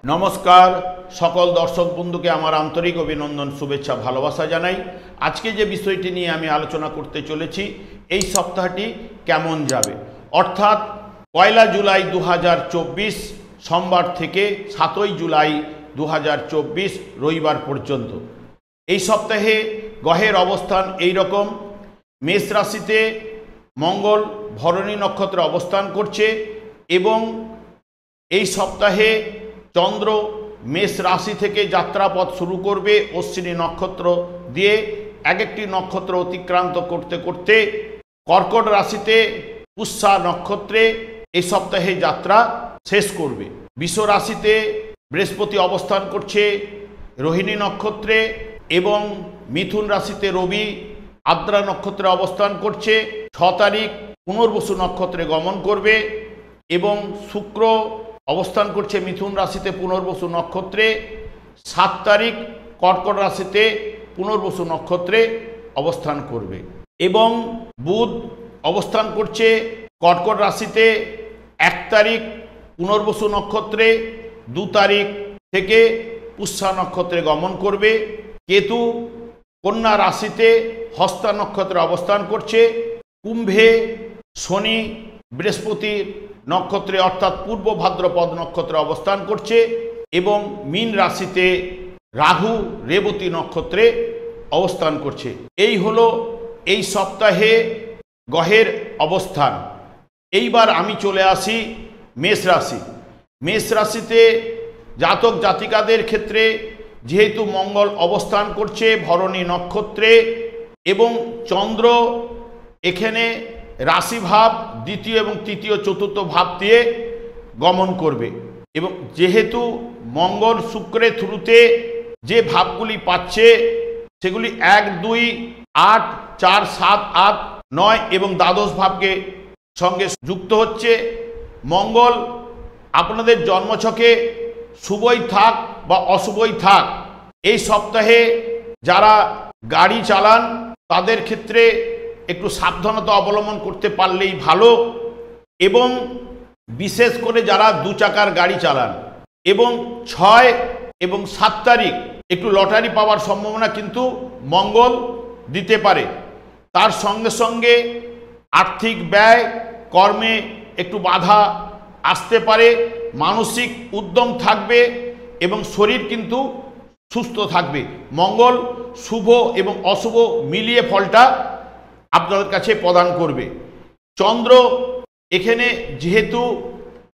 नमस्कार सकल दर्शक बंधु के आमार आंतरिक अभिनंदन शुभेच्छा भालोबासा जानाई। आज के जे विषयटी निये आमी आलोचना करते चलेछि एई सप्ताहटी केमन जाबे अर्थात पयला जुलाई 2024 सोमवार थेके 7 जुलाई 2024 रविवार पर्यन्त। एई सप्ताहे ग्रहेर अवस्थान एई रकम। मेष राशिते मंगल भरणी नक्षत्रे अवस्थान करछे एबं एई सप्ताहे चंद्र मेष राशि थेके यात्रापथ शुरू करबे अश्विनी नक्षत्र दिए एक नक्षत्र अतिक्रांत करते करते कर्कट राशिते पुष्या नक्षत्रे এই सप्ताहे यात्रा शेष करबे। विष राशिते बृहस्पति अवस्थान करछे रोहिणी नक्षत्रे एवं मिथुन राशिते रवि आद्रा नक्षत्रे अवस्थान करछे। 6 तारीख पुनर्वसु नक्षत्रे गमन करबे एवं शुक्र अवस्थान करछे मिथुन राशिते पुनर्वसु नक्षत्रे। 7 तारीख कर्कट राशिते पुनर्वसु नक्षत्रे अवस्थान करबे एवं बुध अवस्थान करछे कर्कट राशिते 1 तारीख पुनर्वसु नक्षत्रे। 2 तारीख थेके पुष्या नक्षत्रे गमन करबे। केतु कन्या राशिते हस्ता नक्षत्रे अवस्थान करछे। कुंभे शनि बृहस्पति नक्षत्रे अर्थात पूर्व भाद्रपद नक्षत्रे अवस्थान करछे एवं मीन राशिते राहु रेवती नक्षत्रे अवस्थान करछे। एई हलो एई सप्ताहे ग्रहेर अवस्थान। एइबार आमी चले आसि मेष राशि। मेष राशिते जातक जातिकादेर क्षेत्रे जेहेतु मंगल अवस्थान करछे भरणी नक्षत्रे एवं चंद्र एखाने राशि भाव द्वितीय एवं तृतीय चतुर्थ भाव दिए गमन करबे एवं जेहेतु मंगल शुक्रे थ्रुते जे भावगुली पाচ্ছে सेगुली 1 2 8 4 7 8 9 एवं द्वादश भाव के संगे जुक्त होच्छे। मंगल आपनादेर जन्मछके शुभई थाक बा अशुभई थाक এই सप्ताहे যারা गाड़ी चालान ताদের क्षेत्रे একটু সাবধানতা অবলম্বন করতে পারলেই ভালো এবং বিশেষ করে যারা দু চাকার গাড়ি চালান এবং 6 এবং 7 তারিখ একটু লটারি পাওয়ার সম্ভাবনা কিন্তু মঙ্গল দিতে পারে। তার সঙ্গে সঙ্গে আর্থিক ব্যয় কর্মে একটু বাধা আসতে পারে। মানসিক উদ্যম থাকবে এবং শরীর কিন্তু সুস্থ থাকবে। মঙ্গল শুভ এবং অশুভ মিলিয়ে ফলটা আপনাদের কাছে প্রদান করবে। চন্দ্র এখানে যেহেতু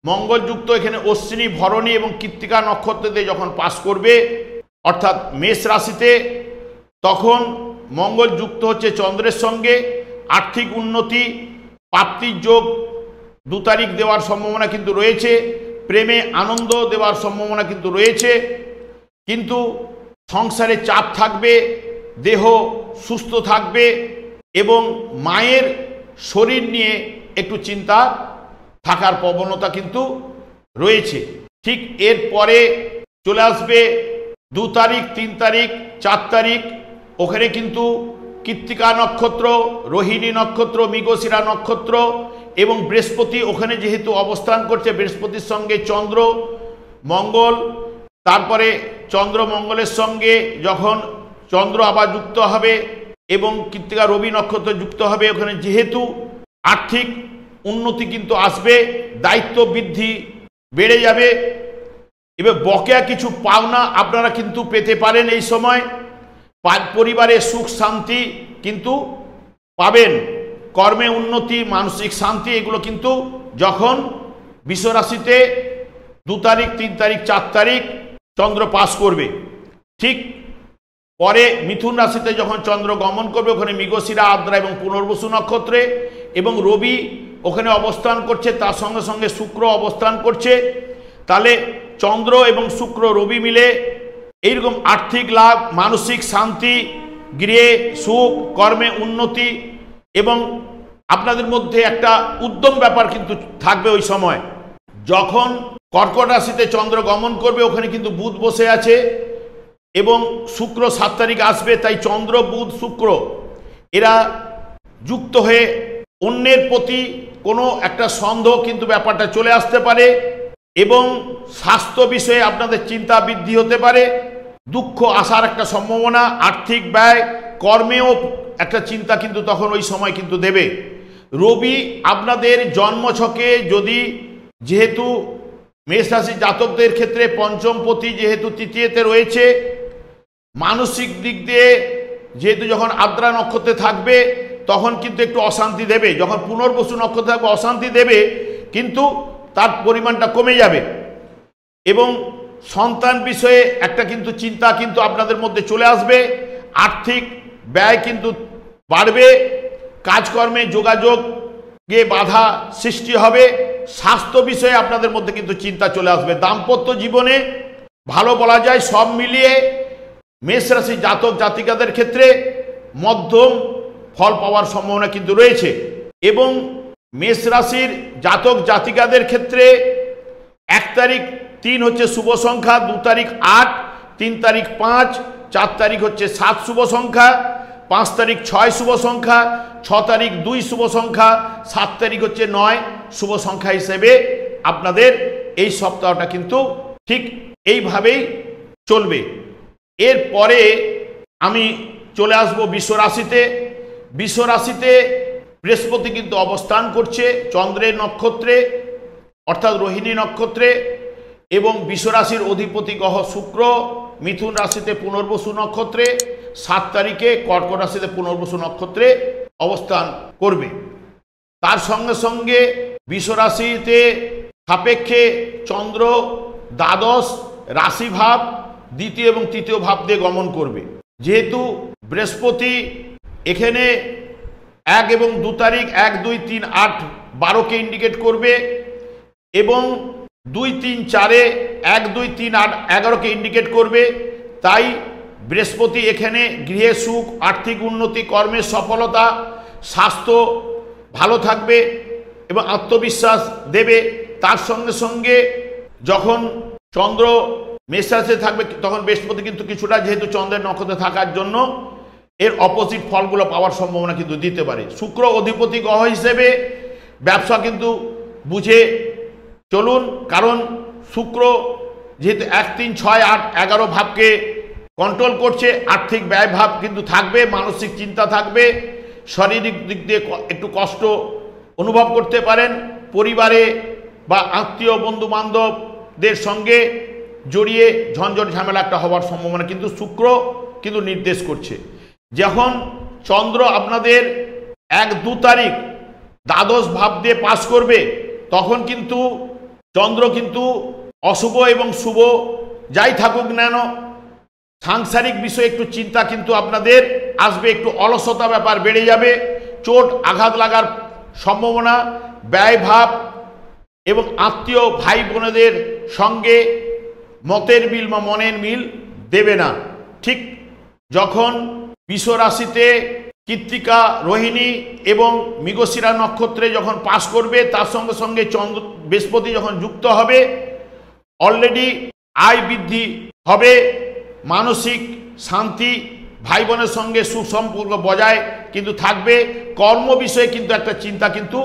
মঙ্গলযুক্ত এখানে অশ্বিনী ভরণী এবং কৃত্তিকা নক্ষত্রতে যখন পাস করবে অর্থাৎ মেষ রাশিতে তখন মঙ্গল যুক্ত হচ্ছে চন্দ্রের সঙ্গে। আর্থিক উন্নতি প্রাপ্তির যোগ 2 তারিখ দেওয়ার সম্ভাবনা কিন্তু রয়েছে। প্রেমে আনন্দ দেওয়ার সম্ভাবনা কিন্তু রয়েছে কিন্তু সংসারে চাপ থাকবে, দেহ সুস্থ থাকবে এবং মায়ের শরীর নিয়ে একটু চিন্তা থাকার প্রবণতা কিন্তু রয়েছে। ঠিক এর পরে চলে আসবে 2 তারিখ 3 তারিখ 4 তারিখ ওখানে কিন্তু কৃত্তিকা নক্ষত্র রোহিণী নক্ষত্র মৃগশিরা নক্ষত্র এবং বৃহস্পতি ওখানে যেহেতু অবস্থান করছে বৃহস্পতির সঙ্গে চন্দ্র মঙ্গল তারপরে চন্দ্র মঙ্গলের সঙ্গে যখন চন্দ্র আবার যুক্ত হবে এবং কৃত্তিকা রবি নক্ষত্র যুক্ত হবে ওখানে যেহেতু আর্থিক উন্নতি কিন্তু আসবে, দায়িত্ব বৃদ্ধি বেড়ে যাবে এবং বকেয়া কিছু পাওনা আপনারা কিন্তু পেতে পারেন। এই সময় পরিবারে সুখ শান্তি কিন্তু পাবেন, কর্মে উন্নতি মানসিক শান্তি এগুলো কিন্তু যখন বৃষ রাশিতে 2 তারিখ 3 তারিখ 4 তারিখ চন্দ্র পাস করবে। ঠিক পরে মিথুন রাশিতে যখন চন্দ্র গমন করবে ওখানে মৃগশিরা আদ্রা এবং পুনর্বসু নক্ষত্রে এবং রবি ওখানে অবস্থান করছে তার সঙ্গে সঙ্গে শুক্র অবস্থান করছে। তাহলে চন্দ্র এবং শুক্র রবি মিলে এইরকম আর্থিক লাভ মানসিক শান্তি গৃহে সুখ কর্মে উন্নতি এবং আপনাদের মধ্যে একটা উদ্যম ব্যাপার কিন্তু থাকবে। ওই সময় যখন কর্কট রাশিতে চন্দ্র গমন করবে ওখানে কিন্তু বুধ বসে আছে এবং শুক্র 7 তারিখ আসবে। তাই চন্দ্র বুধ শুক্র এরা যুক্ত হয়ে অন্যের প্রতি কোনো একটা সন্দেহ কিন্তু ব্যাপারটা চলে আসতে পারে এবং স্বাস্থ্য বিষয়ে আপনাদের চিন্তা বৃদ্ধি হতে পারে, দুঃখ আসার একটা সম্ভাবনা, আর্থিক ব্যয়, কর্মেও একটা চিন্তা কিন্তু তখন ওই সময় কিন্তু দেবে। রবি আপনাদের জন্মছকে যদি, যেহেতু মেষ রাশি জাতকদের ক্ষেত্রে পঞ্চমপতি যেহেতু তৃতীয়তে রয়েছে, মানসিক দিক দিয়ে যেহেতু যখন আদ্রা নক্ষত্রে থাকবে তখন কিন্তু একটু অশান্তি দেবে, যখন পুনর্বসু নক্ষত্রে থাকবে অশান্তি দেবে, কিন্তু তার পরিমাণটা কমে যাবে। এবং সন্তান বিষয়ে একটা কিন্তু চিন্তা কিন্তু আপনাদের মধ্যে চলে আসবে, আর্থিক ব্যয় কিন্তু বাড়বে, কাজকর্মে যোগাযোগে বাধা সৃষ্টি হবে, স্বাস্থ্য বিষয়ে আপনাদের মধ্যে কিন্তু চিন্তা চলে আসবে। দাম্পত্য জীবনে ভালো বলা যায়, সব মিলিয়ে মেষ রাশি জাতক জাতিকাদের ক্ষেত্রে মধ্যম ফল পাওয়ার সম্ভাবনা কিন্তু রয়েছে। এবং মেষ রাশির জাতক জাতিকাদের ক্ষেত্রে 1 তারিখ 3 হচ্ছে শুভ সংখ্যা, 2 তারিখ 8, 3 তারিখ 5, 4 তারিখ হচ্ছে 7 শুভ সংখ্যা, 5 তারিখ 6 শুভ সংখ্যা, 6 তারিখ 2 শুভ সংখ্যা, 7 তারিখ হচ্ছে 9 শুভ সংখ্যা হিসেবে আপনাদের এই সপ্তাহটা কিন্তু ঠিক এইভাবেই চলবে। এরপরে আমি চলে আসব বৃষ রাশিতে। বৃষ রাশিতে বৃহস্পতি কিন্তু অবস্থান করছে চন্দ্রের নক্ষত্রে অর্থাৎ রোহিণী নক্ষত্রে, এবং বৃষ রাশির অধিপতি গ্রহ শুক্র মিথুন রাশিতে পুনর্বসু নক্ষত্রে, 7 তারিখে কর্কট রাশিতে পুনর্বসু নক্ষত্রে অবস্থান করবে। তার সঙ্গে সঙ্গে বৃষ রাশিতে সাপেক্ষে চন্দ্র দ্বাদশ রাশিভাব দ্বিতীয় এবং তৃতীয় ভাব দিয়ে গমন করবে। যেহেতু বৃহস্পতি এখানে 1 এবং 2 তারিখ 1, 2, 3, 8, 12কে ইন্ডিকেট করবে, এবং 2, 3, 4-এ 1, 2, 3, 8, 11কে ইন্ডিকেট করবে। তাই বৃহস্পতি এখানে গৃহে সুখ, আর্থিক উন্নতি, কর্মের সফলতা, স্বাস্থ্য ভালো থাকবে এবং আত্মবিশ্বাস দেবে। তার সঙ্গে সঙ্গে যখন চন্দ্র মেষ রাশিতে থাকবে তখন বৃহস্পতি কিন্তু কিছুটা, যেহেতু চন্দ্রের নক্ষত্রে থাকার জন্য, এর অপোজিট ফলগুলো পাওয়ার সম্ভাবনা কিন্তু দিতে পারে। শুক্র অধিপতি গ্রহ হিসেবে ব্যবসা কিন্তু বুঝে চলুন, কারণ শুক্র যেহেতু 1, 3, 6, 8, 11 ভাবকে কন্ট্রোল করছে, আর্থিক ব্যয় ভাব কিন্তু থাকবে, মানসিক চিন্তা থাকবে, শারীরিক দিক দিয়ে একটু কষ্ট অনুভব করতে পারেন, পরিবারে বা আত্মীয় বন্ধু বান্ধবদের সঙ্গে জড়িয়ে ঝঞ্ঝট ঝামেলা একটা হওয়ার সম্ভাবনা কিন্তু শুক্র কিন্তু নির্দেশ করছে। যখন চন্দ্র আপনাদের 1, 2 তারিখ দ্বাদশ ভাব দিয়ে পাস করবে তখন কিন্তু চন্দ্র কিন্তু অশুভ এবং শুভ যাই থাকুক না কেন, সাংসারিক বিষয়ে একটু চিন্তা কিন্তু আপনাদের আসবে, একটু অলসতা ব্যাপার বেড়ে যাবে, চোট আঘাত লাগার সম্ভাবনা, ব্যয়ভাব এবং আত্মীয় ভাই বোনেদের সঙ্গে মতের মিল বা মনের মিল দেবে না। ঠিক যখন বৃষ রাশিতে কৃত্তিকা, রোহিণী এবং মৃগশিরা নক্ষত্রে যখন পাস করবে তার সঙ্গে সঙ্গে বৃহস্পতি যখন যুক্ত হবে, অলরেডি আয় বৃদ্ধি হবে, মানসিক শান্তি, ভাই বোনের সঙ্গে সুসম্পর্ক বজায় কিন্তু থাকবে, কর্ম বিষয়ে কিন্তু একটা চিন্তা কিন্তু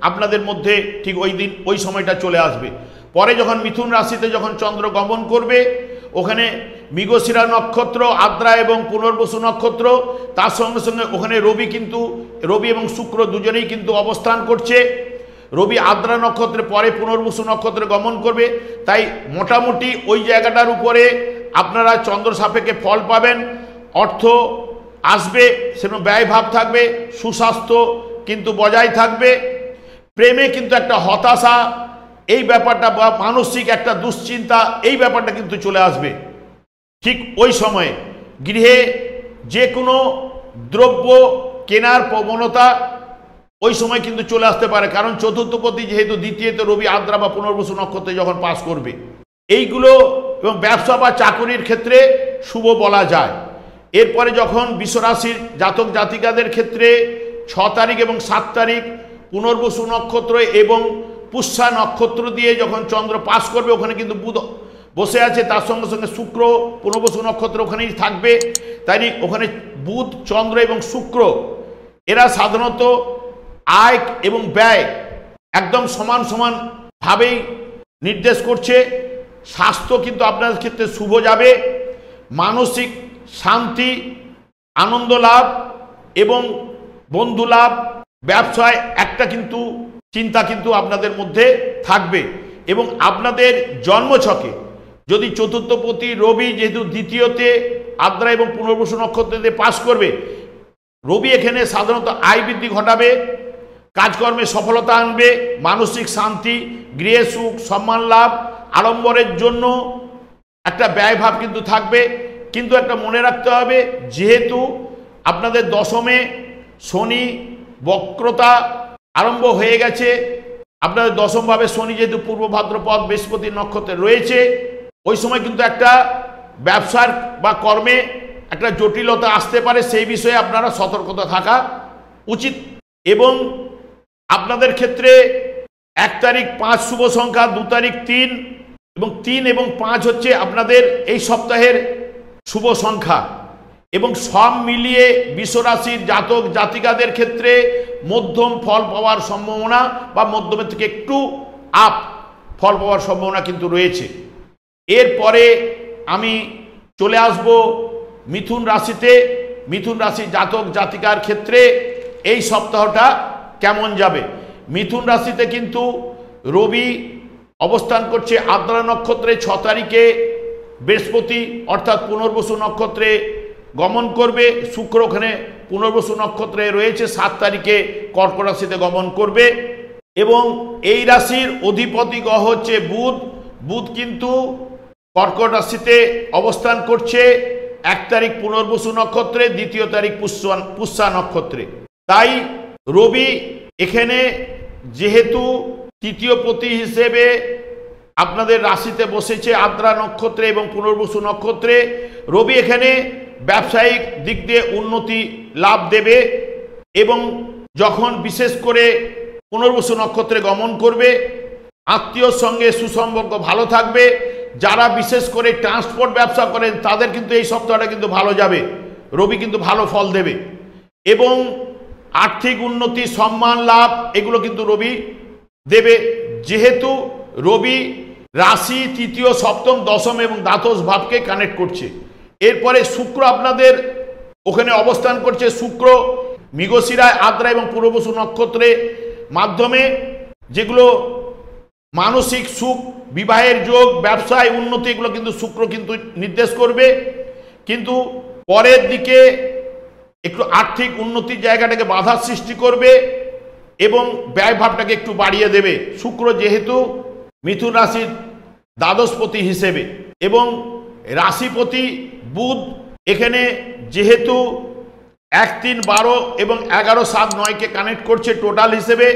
আপনাদের মধ্যে ঠিক ওই দিন ওই সময়টা চলে আসবে। পরে যখন মিথুন রাশিতে যখন চন্দ্র গমন করবে, ওখানে মৃগশিরা নক্ষত্র, আদ্রা এবং পুনর্বসু নক্ষত্র, তার সঙ্গে সঙ্গে ওখানে রবি এবং শুক্র দুজনেই কিন্তু অবস্থান করছে। রবি আদ্রা নক্ষত্রে পরে পুনর্বসু নক্ষত্রে গমন করবে, তাই মোটামুটি ওই জায়গাটার উপরে আপনারা চন্দ্র সাপেক্ষে ফল পাবেন, অর্থ আসবে, সেরকম ব্যয়ভাব থাকবে, সুস্বাস্থ্য কিন্তু বজায় থাকবে, প্রেমে কিন্তু একটা হতাশা এই ব্যাপারটা বা মানসিক একটা দুশ্চিন্তা এই ব্যাপারটা কিন্তু চলে আসবে। ঠিক ওই সময়ে গৃহে যে কোনো দ্রব্য কেনার প্রবণতা ওই সময় কিন্তু চলে আসতে পারে, কারণ চতুর্থপতি যেহেতু দ্বিতীয়তে রবি আদ্রা বা পুনর্বসু নক্ষত্রে যখন পাস করবে, এইগুলো এবং ব্যবসা বা চাকরির ক্ষেত্রে শুভ বলা যায়। এরপরে যখন বৃষ রাশির জাতক জাতিকাদের ক্ষেত্রে 6 তারিখ এবং 7 তারিখ পুনর্বসু নক্ষত্র এবং পুষ্যা নক্ষত্র দিয়ে যখন চন্দ্র পাস করবে, ওখানে কিন্তু বুধ বসে আছে, তার সঙ্গে সঙ্গে শুক্র পুনর্বসু নক্ষত্র ওখানেই থাকবে। তাই ওখানে বুধ, চন্দ্র এবং শুক্র এরা সাধারণত আয় এবং ব্যয় একদম সমান সমান ভাবেই নির্দেশ করছে। স্বাস্থ্য কিন্তু আপনাদের ক্ষেত্রে শুভ যাবে। মানসিক শান্তি, আনন্দ লাভ এবং বন্ধু লাভ, ব্যবসায় একটা কিন্তু চিন্তা কিন্তু আপনাদের মধ্যে থাকবে। এবং আপনাদের জন্মছকে যদি চতুর্থপতি রবি যেহেতু দ্বিতীয়তে আদ্রা এবং পুনর্বসু নক্ষত্রতে পাস করবে, রবি এখানে সাধারণত আয় বৃদ্ধি ঘটাবে, কাজকর্মে সফলতা আনবে, মানসিক শান্তি, গৃহে সুখ, সম্মান লাভ, আড়ম্বরের জন্য একটা ব্যয়ভাব কিন্তু থাকবে। কিন্তু একটা মনে রাখতে হবে, যেহেতু আপনাদের দশমে শনি বক্রতা আরম্ভ হয়ে গেছে, আপনাদের দশমভাবে শনি যেহেতু পূর্ব ভাদ্রপদ বৃহস্পতি নক্ষত্রে রয়েছে, ওই সময় কিন্তু একটা ব্যবসার বা কর্মে একটা জটিলতা আসতে পারে। সেই বিষয়ে আপনারা সতর্কতা থাকা উচিত। এবং আপনাদের ক্ষেত্রে 1 তারিখ 5 শুভ সংখ্যা, 2 তারিখ 3 এবং 3 এবং 5 হচ্ছে আপনাদের এই সপ্তাহের শুভ সংখ্যা। এবং সব মিলিয়ে বিশ্বরাশির জাতক জাতিকাদের ক্ষেত্রে মধ্যম ফল পাওয়ার সম্ভাবনা বা মধ্যমের থেকে একটু আপ ফল পাওয়ার সম্ভাবনা কিন্তু রয়েছে। এরপরে আমি চলে আসব মিথুন রাশিতে। মিথুন রাশি জাতক জাতিকার ক্ষেত্রে এই সপ্তাহটা কেমন যাবে। মিথুন রাশিতে কিন্তু রবি অবস্থান করছে আদ্রা নক্ষত্রে 6 তারিখে, বৃহস্পতি অর্থাৎ পুনর্বসু নক্ষত্রে গমন করবে, শুক্র ওখানে পুনর্বসু নক্ষত্রে রয়েছে 7 তারিখে কর্কট রাশিতে গমন করবে। এবং এই রাশির অধিপতি গ্রহ হচ্ছে বুধ। বুধ কিন্তু কর্কট রাশিতে অবস্থান করছে 1 তারিখ পুনর্বসু নক্ষত্রে, 2 তারিখ পুষ্যা নক্ষত্রে। তাই রবি এখানে যেহেতু তৃতীয় পতি হিসেবে আপনাদের রাশিতে বসেছে আদ্রা নক্ষত্রে এবং পুনর্বসু নক্ষত্রে, রবি এখানে ব্যবসায়িক দিক দিয়ে উন্নতি লাভ দেবে। এবং যখন বিশেষ করে পুনর্বসু নক্ষত্রে গমন করবে, আত্মীয়র সঙ্গে সুসম্পর্ক ভালো থাকবে। যারা বিশেষ করে ট্রান্সপোর্ট ব্যবসা করেন তাদের কিন্তু এই সপ্তাহটা কিন্তু ভালো যাবে, রবি কিন্তু ভালো ফল দেবে। এবং আর্থিক উন্নতি, সম্মান লাভ এগুলো কিন্তু রবি দেবে। যেহেতু রবি রাশি তৃতীয়, সপ্তম, দশম এবং দ্বাদশ ভাবকে কানেক্ট করছে। এরপরে শুক্র আপনাদের ওখানে অবস্থান করছে। শুক্র মৃগশিরায় আদ্রা এবং পুনর্বসু নক্ষত্রে মাধ্যমে যেগুলো মানসিক সুখ, বিবাহের যোগ, ব্যবসায় উন্নতি এগুলো কিন্তু শুক্র কিন্তু নির্দেশ করবে। কিন্তু পরের দিকে একটু আর্থিক উন্নতির জায়গাটাকে বাধার সৃষ্টি করবে এবং ব্যয়ভাবটাকে একটু বাড়িয়ে দেবে শুক্র, যেহেতু মিথুন রাশির দ্বাদশপতি হিসেবে। এবং রাশিপতি বুধ এখানে যেহেতু 1, 3, 12 এবং 11, 7, 9কে কানেক্ট করছে, টোটাল হিসেবে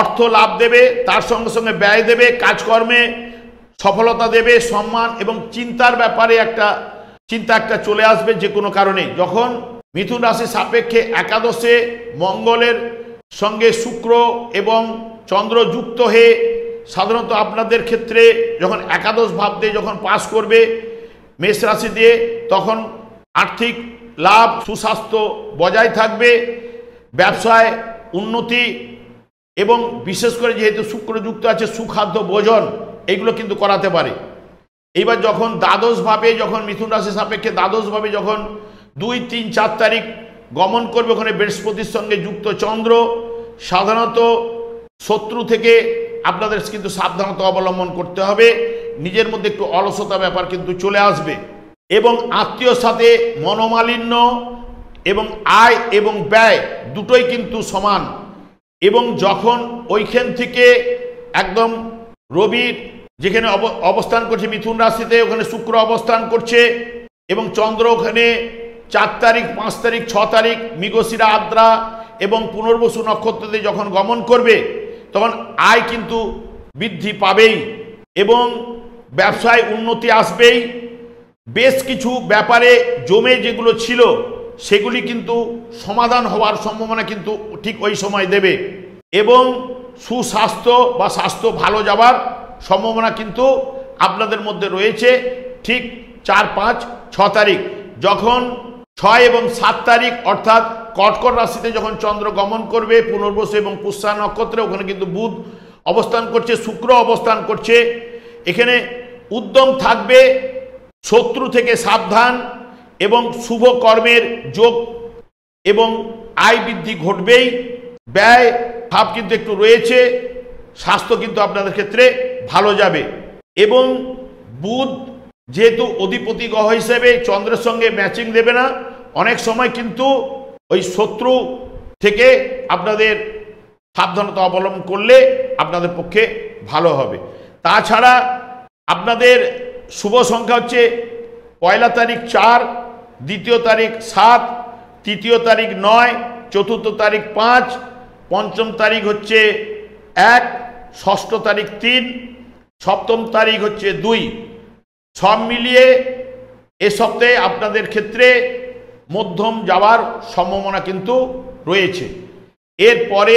অর্থ লাভ দেবে, তার সঙ্গে সঙ্গে ব্যয় দেবে, কাজকর্মে সফলতা দেবে, সম্মান এবং চিন্তার ব্যাপারে একটা চিন্তা একটা চলে আসবে যে কোনো কারণে। যখন মিথুন রাশি সাপেক্ষে একাদশে মঙ্গলের সঙ্গে শুক্র এবং চন্দ্র যুক্ত হয়ে সাধারণত আপনাদের ক্ষেত্রে যখন একাদশ ভাব দিয়ে যখন পাস করবে মেষ রাশি দিয়ে, তখন আর্থিক লাভ, সুস্বাস্থ্য বজায় থাকবে, ব্যবসায় উন্নতি এবং বিশেষ করে যেহেতু শুক্র যুক্ত আছে সুখাদ্য ভোজন এইগুলো কিন্তু করাতে পারে। এইবার যখন দ্বাদশভাবে, যখন মিথুন রাশি সাপেক্ষে দ্বাদশভাবে যখন 2, 3, 4 তারিখ গমন করবে, ওখানে বৃহস্পতির সঙ্গে যুক্ত চন্দ্র, সাধারণত শত্রু থেকে আপনাদের কিন্তু সাবধানতা অবলম্বন করতে হবে। নিজের মধ্যে একটু অলসতা ব্যাপার কিন্তু চলে আসবে এবং আত্মীয়র সাথে মনোমালিন্য এবং আয় এবং ব্যয় দুটোই কিন্তু সমান। এবং যখন ওইখান থেকে একদম রবির যেখানে অবস্থান করছে মিথুন রাশিতে, ওখানে শুক্র অবস্থান করছে এবং চন্দ্র ওখানে 4 তারিখ, 5 তারিখ, 6 তারিখ মৃগশিরা, আদ্রা এবং পুনর্বসু নক্ষত্রতে যখন গমন করবে, তখন আয় কিন্তু বৃদ্ধি পাবেই এবং ব্যবসায় উন্নতি আসবেই। বেশ কিছু ব্যাপারে জমে যেগুলো ছিল সেগুলি কিন্তু সমাধান হওয়ার সম্ভাবনা কিন্তু ঠিক ওই সময় দেবে এবং সুস্বাস্থ্য বা স্বাস্থ্য ভালো যাওয়ার সম্ভাবনা কিন্তু আপনাদের মধ্যে রয়েছে। ঠিক 4, 5, 6 তারিখ, যখন 6 এবং 7 তারিখ অর্থাৎ কর্কট রাশিতে যখন চন্দ্র গমন করবে পুনর্বসু এবং পুষ্যা নক্ষত্রে, ওখানে কিন্তু বুধ অবস্থান করছে, শুক্র অবস্থান করছে। এখানে উদ্যম থাকবে, শত্রু থেকে সাবধান এবং শুভ কর্মের যোগ এবং আয় বৃদ্ধি ঘটবেই। ব্যয় ভাব কিন্তু একটু রয়েছে, স্বাস্থ্য কিন্তু আপনাদের ক্ষেত্রে ভালো যাবে। এবং বুধ যেহেতু অধিপতি গ্রহ হিসেবে চন্দ্রের সঙ্গে ম্যাচিং দেবে না, অনেক সময় কিন্তু ওই শত্রু থেকে আপনাদের সাবধানতা অবলম্বন করলে আপনাদের পক্ষে ভালো হবে। তাছাড়া আপনাদের শুভ সংখ্যা হচ্ছে পয়লা তারিখ 4, দ্বিতীয় তারিখ 7, তৃতীয় তারিখ 9, চতুর্থ তারিখ 5, পঞ্চম তারিখ হচ্ছে 1, ষষ্ঠ তারিখ 3, সপ্তম তারিখ হচ্ছে 2। সব মিলিয়ে এ সপ্তাহে আপনাদের ক্ষেত্রে মধ্যম যাওয়ার সম্ভাবনা কিন্তু রয়েছে। এরপরে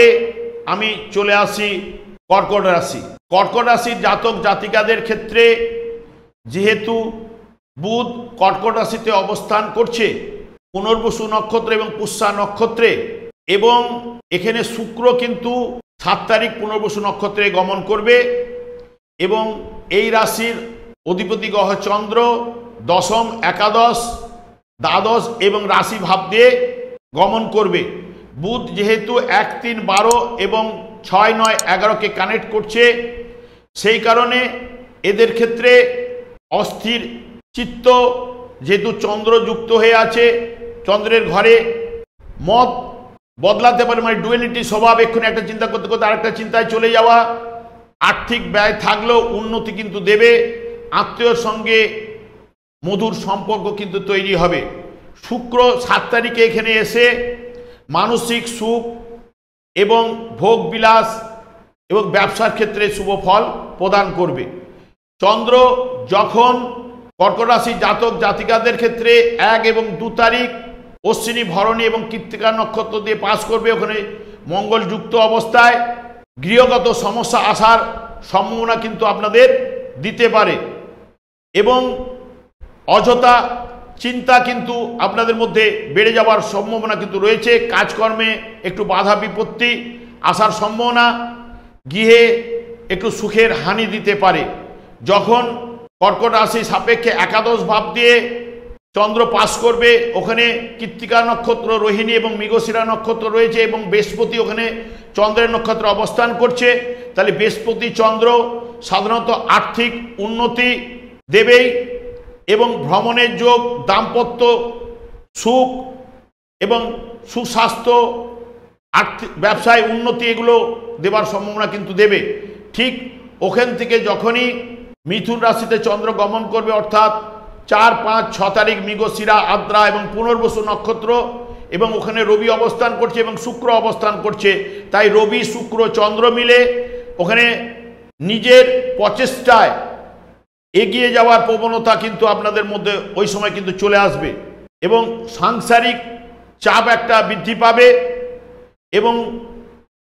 আমি চলে আসি কর্কট রাশি। কর্কট রাশির জাতক জাতিকাদের ক্ষেত্রে যেহেতু বুধ কর্কট রাশিতে অবস্থান করছে পুনর্বসু নক্ষত্র এবং পুষ্যা নক্ষত্রে, এবং এখানে শুক্র কিন্তু 7 তারিখ পুনর্বসু নক্ষত্রে গমন করবে, এবং এই রাশির অধিপতি গ্রহ চন্দ্র দশম, একাদশ, দ্বাদশ এবং রাশি ভাব দিয়ে গমন করবে। বুধ যেহেতু 1, 3, 12 এবং 6, 9, 11কে কানেক্ট করছে, সেই কারণে এদের ক্ষেত্রে অস্থির চিত্ত, যেহেতু চন্দ্র যুক্ত হয়ে আছে চন্দ্রের ঘরে, মত বদলাতে পারে, মানে ডুয়েলিটি স্বভাব, এক্ষুনি একটা চিন্তা করতে করতে আরেকটা চিন্তায় চলে যাওয়া। আর্থিক ব্যয় থাকলেও উন্নতি কিন্তু দেবে, আত্মীয়র সঙ্গে মধুর সম্পর্ক কিন্তু তৈরি হবে। শুক্র 7 তারিখে এখানে এসে মানসিক সুখ এবং ভোগ বিলাস এবং ব্যবসার ক্ষেত্রে শুভ ফল প্রদান করবে। চন্দ্র যখন কর্কট রাশি জাতক জাতিকাদের ক্ষেত্রে 1 এবং 2 তারিখ অশ্বিনী, ভরণী এবং কৃত্তিকা নক্ষত্র দিয়ে পাস করবে, ওখানে মঙ্গল যুক্ত অবস্থায় গৃহগত সমস্যা আসার সম্ভাবনা কিন্তু আপনাদের দিতে পারে, এবং অযথা চিন্তা কিন্তু আপনাদের মধ্যে বেড়ে যাওয়ার সম্ভাবনা কিন্তু রয়েছে। কাজকর্মে একটু বাধা বিপত্তি আসার সম্ভাবনা, গৃহে একটু সুখের হানি দিতে পারে। যখন কর্কট রাশি সাপেক্ষে একাদশ ভাব দিয়ে চন্দ্র পাস করবে, ওখানে কৃত্তিকা নক্ষত্র, রোহিণী এবং মৃগশিরা নক্ষত্র রয়েছে, এবং বৃহস্পতি ওখানে চন্দ্রের নক্ষত্র অবস্থান করছে। তাহলে বৃহস্পতি চন্দ্র সাধারণত আর্থিক উন্নতি দেবেই, এবং ভ্রমণের যোগ, দাম্পত্য সুখ এবং সুস্বাস্থ্য, আর্থিক ব্যবসায় উন্নতি এগুলো দেবার সম্ভাবনা কিন্তু দেবে। ঠিক ওখান থেকে যখনই মিথুন রাশিতে চন্দ্র গমন করবে, অর্থাৎ 4, 5, 6 তারিখ মৃগশিরা, আদ্রা এবং পুনর্বসু নক্ষত্র, এবং ওখানে রবি অবস্থান করছে এবং শুক্র অবস্থান করছে। তাই রবি, শুক্র, চন্দ্র মিলে ওখানে নিজের প্রচেষ্টায় এগিয়ে যাওয়ার প্রবণতা কিন্তু আপনাদের মধ্যে ওই সময় কিন্তু চলে আসবে, এবং সাংসারিক চাপ একটা বৃদ্ধি পাবে এবং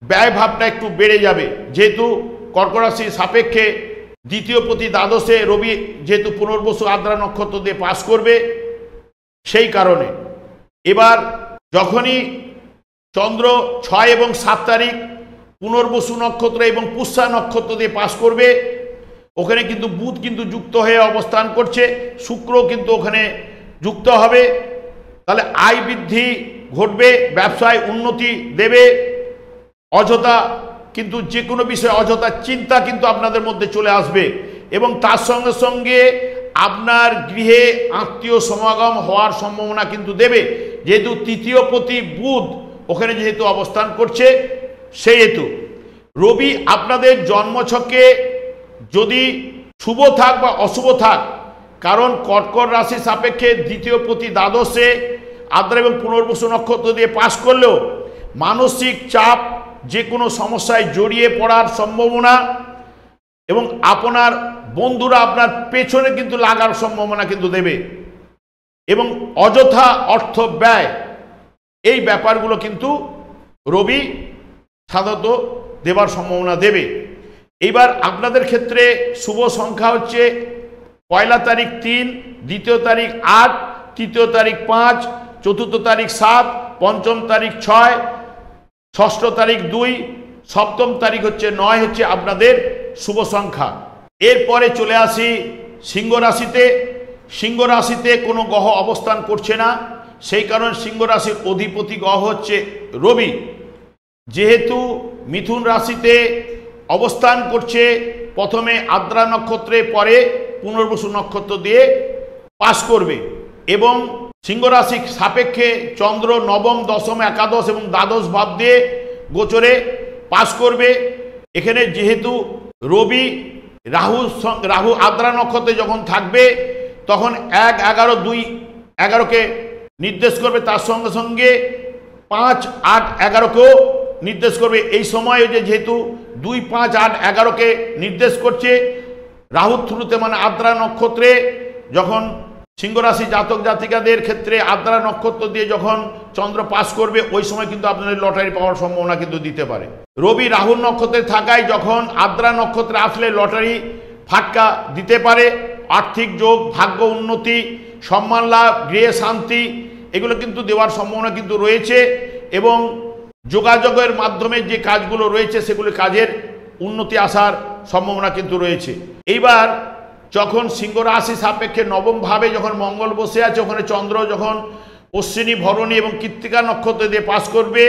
ব্যয় ভাবটা একটু বেড়ে যাবে। যেহেতু কর্কট রাশির সাপেক্ষে দ্বিতীয় প্রতি দ্বাদশে রবি যেহেতু পুনর্বসু আদ্রা নক্ষত্র দিয়ে পাস করবে, সেই কারণে এবার যখনই চন্দ্র 6 এবং 7 তারিখ পুনর্বসু নক্ষত্র এবং পুষ্যা নক্ষত্র দিয়ে পাস করবে, ওখানে কিন্তু বুধ কিন্তু যুক্ত হয়ে অবস্থান করছে, শুক্র কিন্তু ওখানে যুক্ত হবে। তাহলে আয় বৃদ্ধি ঘটবে, ব্যবসায় উন্নতি দেবে। অযথা কিন্তু যে কোনো বিষয়ে অযথা চিন্তা কিন্তু আপনাদের মধ্যে চলে আসবে, এবং তার সঙ্গে সঙ্গে আপনার গৃহে আত্মীয় সমাগম হওয়ার সম্ভাবনা কিন্তু দেবে। যেহেতু তৃতীয় প্রতি বুধ ওখানে যেহেতু অবস্থান করছে, সেই হেতু রবি আপনাদের জন্মছকে যদি শুভ থাক বা অশুভ থাক, কারণ কর্কট রাশি সাপেক্ষে দ্বিতীয় প্রতি দ্বাদশে আদ্রা এবং পুনর্বসু নক্ষত্র দিয়ে পাস করলেও মানসিক চাপ, যে কোনো সমস্যায় জড়িয়ে পড়ার সম্ভাবনা, এবং আপনার বন্ধুরা আপনার পেছনে কিন্তু লাগার সম্ভাবনা কিন্তু দেবে, এবং অযথা অর্থ ব্যয়, এই ব্যাপারগুলো কিন্তু রবি সাধারণত দেবার সম্ভাবনা দেবে। এইবার আপনাদের ক্ষেত্রে শুভ সংখ্যা হচ্ছে পয়লা তারিখ 3, দ্বিতীয় তারিখ 8, তৃতীয় তারিখ 5, চতুর্থ তারিখ 7, পঞ্চম তারিখ 6, ষষ্ঠ তারিখ 2, সপ্তম তারিখ হচ্ছে 9 হচ্ছে আপনাদের শুভ সংখ্যা। এরপরে চলে আসি সিংহ রাশিতে। সিংহ রাশিতে কোনো গ্রহ অবস্থান করছে না, সেই কারণে সিংহ রাশির অধিপতি গ্রহ হচ্ছে রবি। যেহেতু মিথুন রাশিতে অবস্থান করছে, প্রথমে আদ্রা নক্ষত্রে পরে পুনর্বসু নক্ষত্র দিয়ে পাস করবে এবং সিংহ রাশি সাপেক্ষে চন্দ্র নবম, দশম, একাদশ এবং দ্বাদশ ভাব দিয়ে গোচরে পাস করবে। এখানে যেহেতু রবি রাহু আদ্রা নক্ষত্রে যখন থাকবে তখন 1, 11, 2, 11কে নির্দেশ করবে, তার সঙ্গে সঙ্গে 5, 8, 11কেও নির্দেশ করবে। এই সময় যেহেতু 2, 5, 8, 11কে নির্দেশ করছে রাহুর থ্রুতে, মানে আদ্রা নক্ষত্রে যখন সিংহ রাশি জাতক জাতিকাদের ক্ষেত্রে আদ্রা নক্ষত্র দিয়ে যখন চন্দ্র পাস করবে, ওই সময় কিন্তু আপনাদের লটারি পাওয়ার সম্ভাবনা কিন্তু দিতে পারে। রবি রাহুর নক্ষত্রে থাকায় যখন আদ্রা নক্ষত্রে আসলে লটারি ফাটকা দিতে পারে। আর্থিক যোগ, ভাগ্য উন্নতি, সম্মান লাভ, গৃহে শান্তি এগুলো কিন্তু দেওয়ার সম্ভাবনা কিন্তু রয়েছে এবং যোগাযোগের মাধ্যমে যে কাজগুলো রয়েছে সেগুলো কাজের উন্নতি আসার সম্ভাবনা কিন্তু রয়েছে। এইবার যখন সিংহ রাশি সাপেক্ষে নবম ভাবে যখন মঙ্গল বসে আছে, ওখানে চন্দ্র যখন অশ্বিনী, ভরণী এবং কৃত্তিকা নক্ষত্র দিয়ে পাস করবে,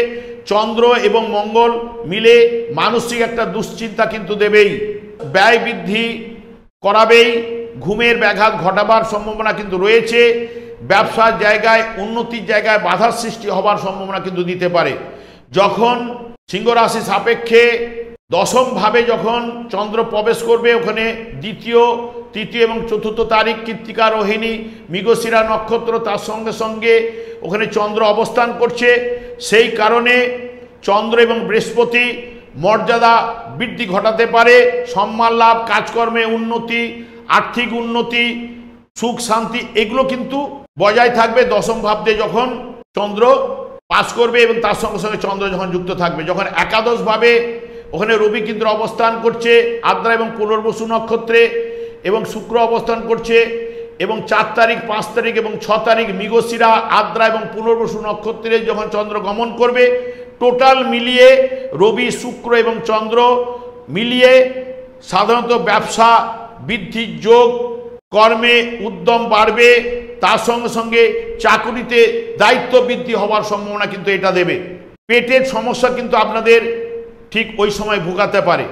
চন্দ্র এবং মঙ্গল মিলে মানসিক একটা দুশ্চিন্তা কিন্তু দেবেই, ব্যয় বৃদ্ধি করাবেই, ঘুমের ব্যাঘাত ঘটাবার সম্ভাবনা কিন্তু রয়েছে। ব্যবসার জায়গায়, উন্নতির জায়গায় বাধার সৃষ্টি হবার সম্ভাবনা কিন্তু দিতে পারে। যখন সিংহ রাশি সাপেক্ষে দশম ভাবে যখন চন্দ্র প্রবেশ করবে, ওখানে দ্বিতীয়, তৃতীয় এবং চতুর্থ তারিখ কৃত্তিকা, রোহিণী, মৃগশিরা নক্ষত্র, তার সঙ্গে সঙ্গে ওখানে চন্দ্র অবস্থান করছে। সেই কারণে চন্দ্র এবং বৃহস্পতি মর্যাদা বৃদ্ধি ঘটাতে পারে, সম্মান লাভ, কাজকর্মে উন্নতি, আর্থিক উন্নতি, সুখ শান্তি এগুলো কিন্তু বজায় থাকবে দশম ভাব দিয়ে যখন চন্দ্র পাস করবে এবং তার সঙ্গে সঙ্গে চন্দ্র যখন যুক্ত থাকবে। যখন একাদশ ভাবে ওখানে রবি কিন্তু অবস্থান করছে আদ্রা এবং পুনর্বসু নক্ষত্রে এবং শুক্র অবস্থান করছে এবং 4 তারিখ, 5 তারিখ এবং 6 তারিখ মৃগশিরা, আদ্রা এবং পুনর্বসু নক্ষত্রে যখন চন্দ্র গমন করবে, টোটাল মিলিয়ে রবি, শুক্র এবং চন্দ্র মিলিয়ে সাধারণত ব্যবসা বৃদ্ধির যোগ, কর্মে উদ্যম বাড়বে, তার সঙ্গে সঙ্গে চাকুরিতে দায়িত্ব বৃদ্ধি হওয়ার সম্ভাবনা কিন্তু এটা দেবে। পেটের সমস্যা কিন্তু আপনাদের ঠিক ওই সময় ভোগাতে পারে।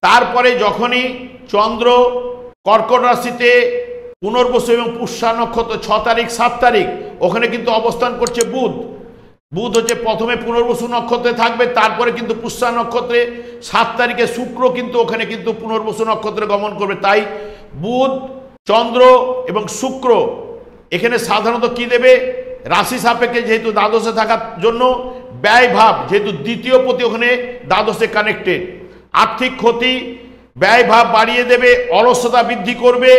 তারপরে যখনই চন্দ্র কর্কট রাশিতে পুনর্বসু এবং পুষ্যা নক্ষত্র 6 তারিখ, 7 তারিখ ওখানে কিন্তু অবস্থান করছে বুধ। বুধ হচ্ছে প্রথমে পুনর্বসু নক্ষত্রে থাকবে, তারপরে কিন্তু পুষ্যা নক্ষত্রে 7 তারিখে শুক্র কিন্তু ওখানে কিন্তু পুনর্বসু নক্ষত্রে গমন করবে। তাই বুধ, চন্দ্র এবং শুক্র এখানে সাধারণত কি দেবে, রাশি সাপেক্ষে যেহেতু দ্বাদশে থাকার জন্য ব্যয় ভাব, যেহেতু দ্বিতীয় পতি ওখানে দ্বাদশে কানেক্টেড, আর্থিক ক্ষতি, ব্যয় ভাব বাড়িয়ে দেবে, অলসতা বৃদ্ধি করবে,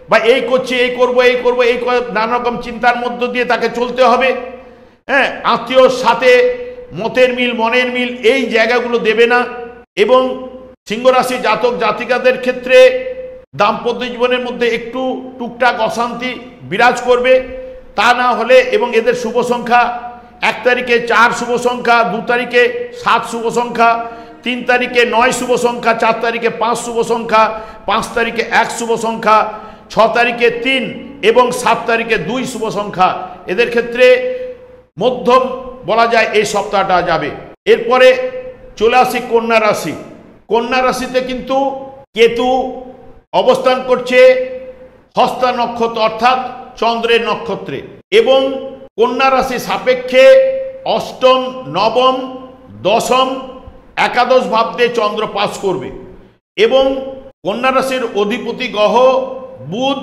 বা এই করছি, এই করব, এই করব, এই নানা রকম চিন্তার মধ্য দিয়ে তাকে চলতে হবে। হ্যাঁ, আত্মীয়র সাথে মতের মিল, মনের মিল এই জায়গাগুলো দেবে না। এবং সিংহ রাশি জাতক জাতিকাদের ক্ষেত্রে দাম্পত্য জীবনের মধ্যে একটু টুকটাক অশান্তি বিরাজ করবে। তা না হলে, এবং এদের শুভ সংখ্যা 1 তারিখে 4 শুভ সংখ্যা, 2 তারিখে 7 শুভ সংখ্যা, 3 তারিখে 9 শুভ সংখ্যা, 4 তারিখে 5 শুভ সংখ্যা, 5 তারিখে 1 শুভ সংখ্যা, 6 তারিখে 3 এবং 7 তারিখে 2 শুভ সংখ্যা। এদের ক্ষেত্রে মধ্যম বলা যায় এই সপ্তাহটা যাবে। এরপরে চলে আসি কন্যা রাশি। কন্যা রাশিতে কিন্তু কেতু অবস্থান করছে হস্তা নক্ষত্র অর্থাৎ চন্দ্রের নক্ষত্রে এবং কন্যা রাশি সাপেক্ষে অষ্টম, নবম, দশম, একাদশ ভাব দিয়ে চন্দ্র পাস করবে এবং কন্যা রাশির অধিপতি গ্রহ বুধ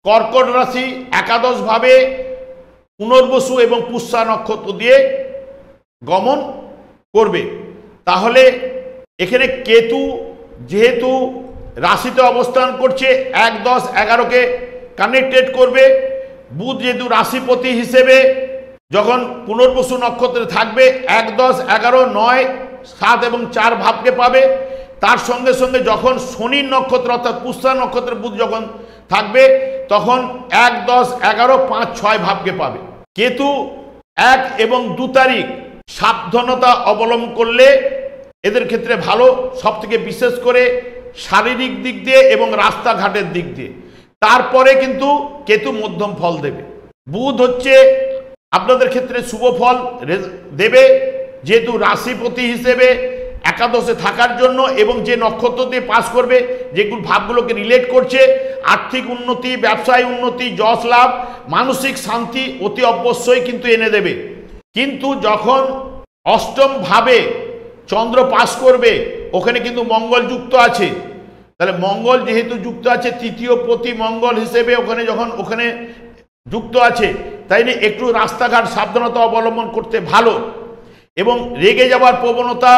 কর্কট রাশি একাদশ ভাবে পুনর্বসু এবং পুষ্যা নক্ষত্র দিয়ে গমন করবে। তাহলে এখানে কেতু যেহেতু রাশিতে অবস্থান করছে 1, 10, 11কে কানেক্টেড করবে, বুধ যেহেতু রাশিপতি হিসেবে যখন পুনর্বসু নক্ষত্রে থাকবে 1, 10, 11, 9, 7 এবং 4 ভাবকে পাবে। তার সঙ্গে সঙ্গে যখন শনির নক্ষত্র অর্থাৎ পুষ্যা নক্ষত্রে বুধ যখন থাকবে তখন 1, 10, 11, 5, 6 ভাবকে পাবে। কেতু 1 এবং 2 তারিখ সাবধানতা অবলম্বন করলে এদের ক্ষেত্রে ভালো, সব থেকে বিশেষ করে শারীরিক দিক দিয়ে এবং রাস্তাঘাটের দিক দিয়ে। তারপরে কিন্তু কেতু মধ্যম ফল দেবে। বুধ হচ্ছে আপনাদের ক্ষেত্রে শুভ ফল দেবে, যেহেতু রাশিপতি হিসেবে একাদশে থাকার জন্য এবং যে নক্ষত্র দিয়ে পাস করবে, যেগুলো ভাবগুলোকে রিলেট করছে, আর্থিক উন্নতি, ব্যবসায় উন্নতি, যশ লাভ, মানসিক শান্তি অতি অবশ্যই কিন্তু এনে দেবে। কিন্তু যখন অষ্টম ভাবে চন্দ্র পাস করবে, ওখানে কিন্তু মঙ্গল যুক্ত আছে। তাহলে মঙ্গল যেহেতু যুক্ত আছে, তৃতীয় পতি মঙ্গল হিসেবে ওখানে যুক্ত আছে, তাই নিয়ে একটু রাস্তাঘাট সাবধানতা অবলম্বন করতে ভালো। এবং রেগে যাওয়ার প্রবণতা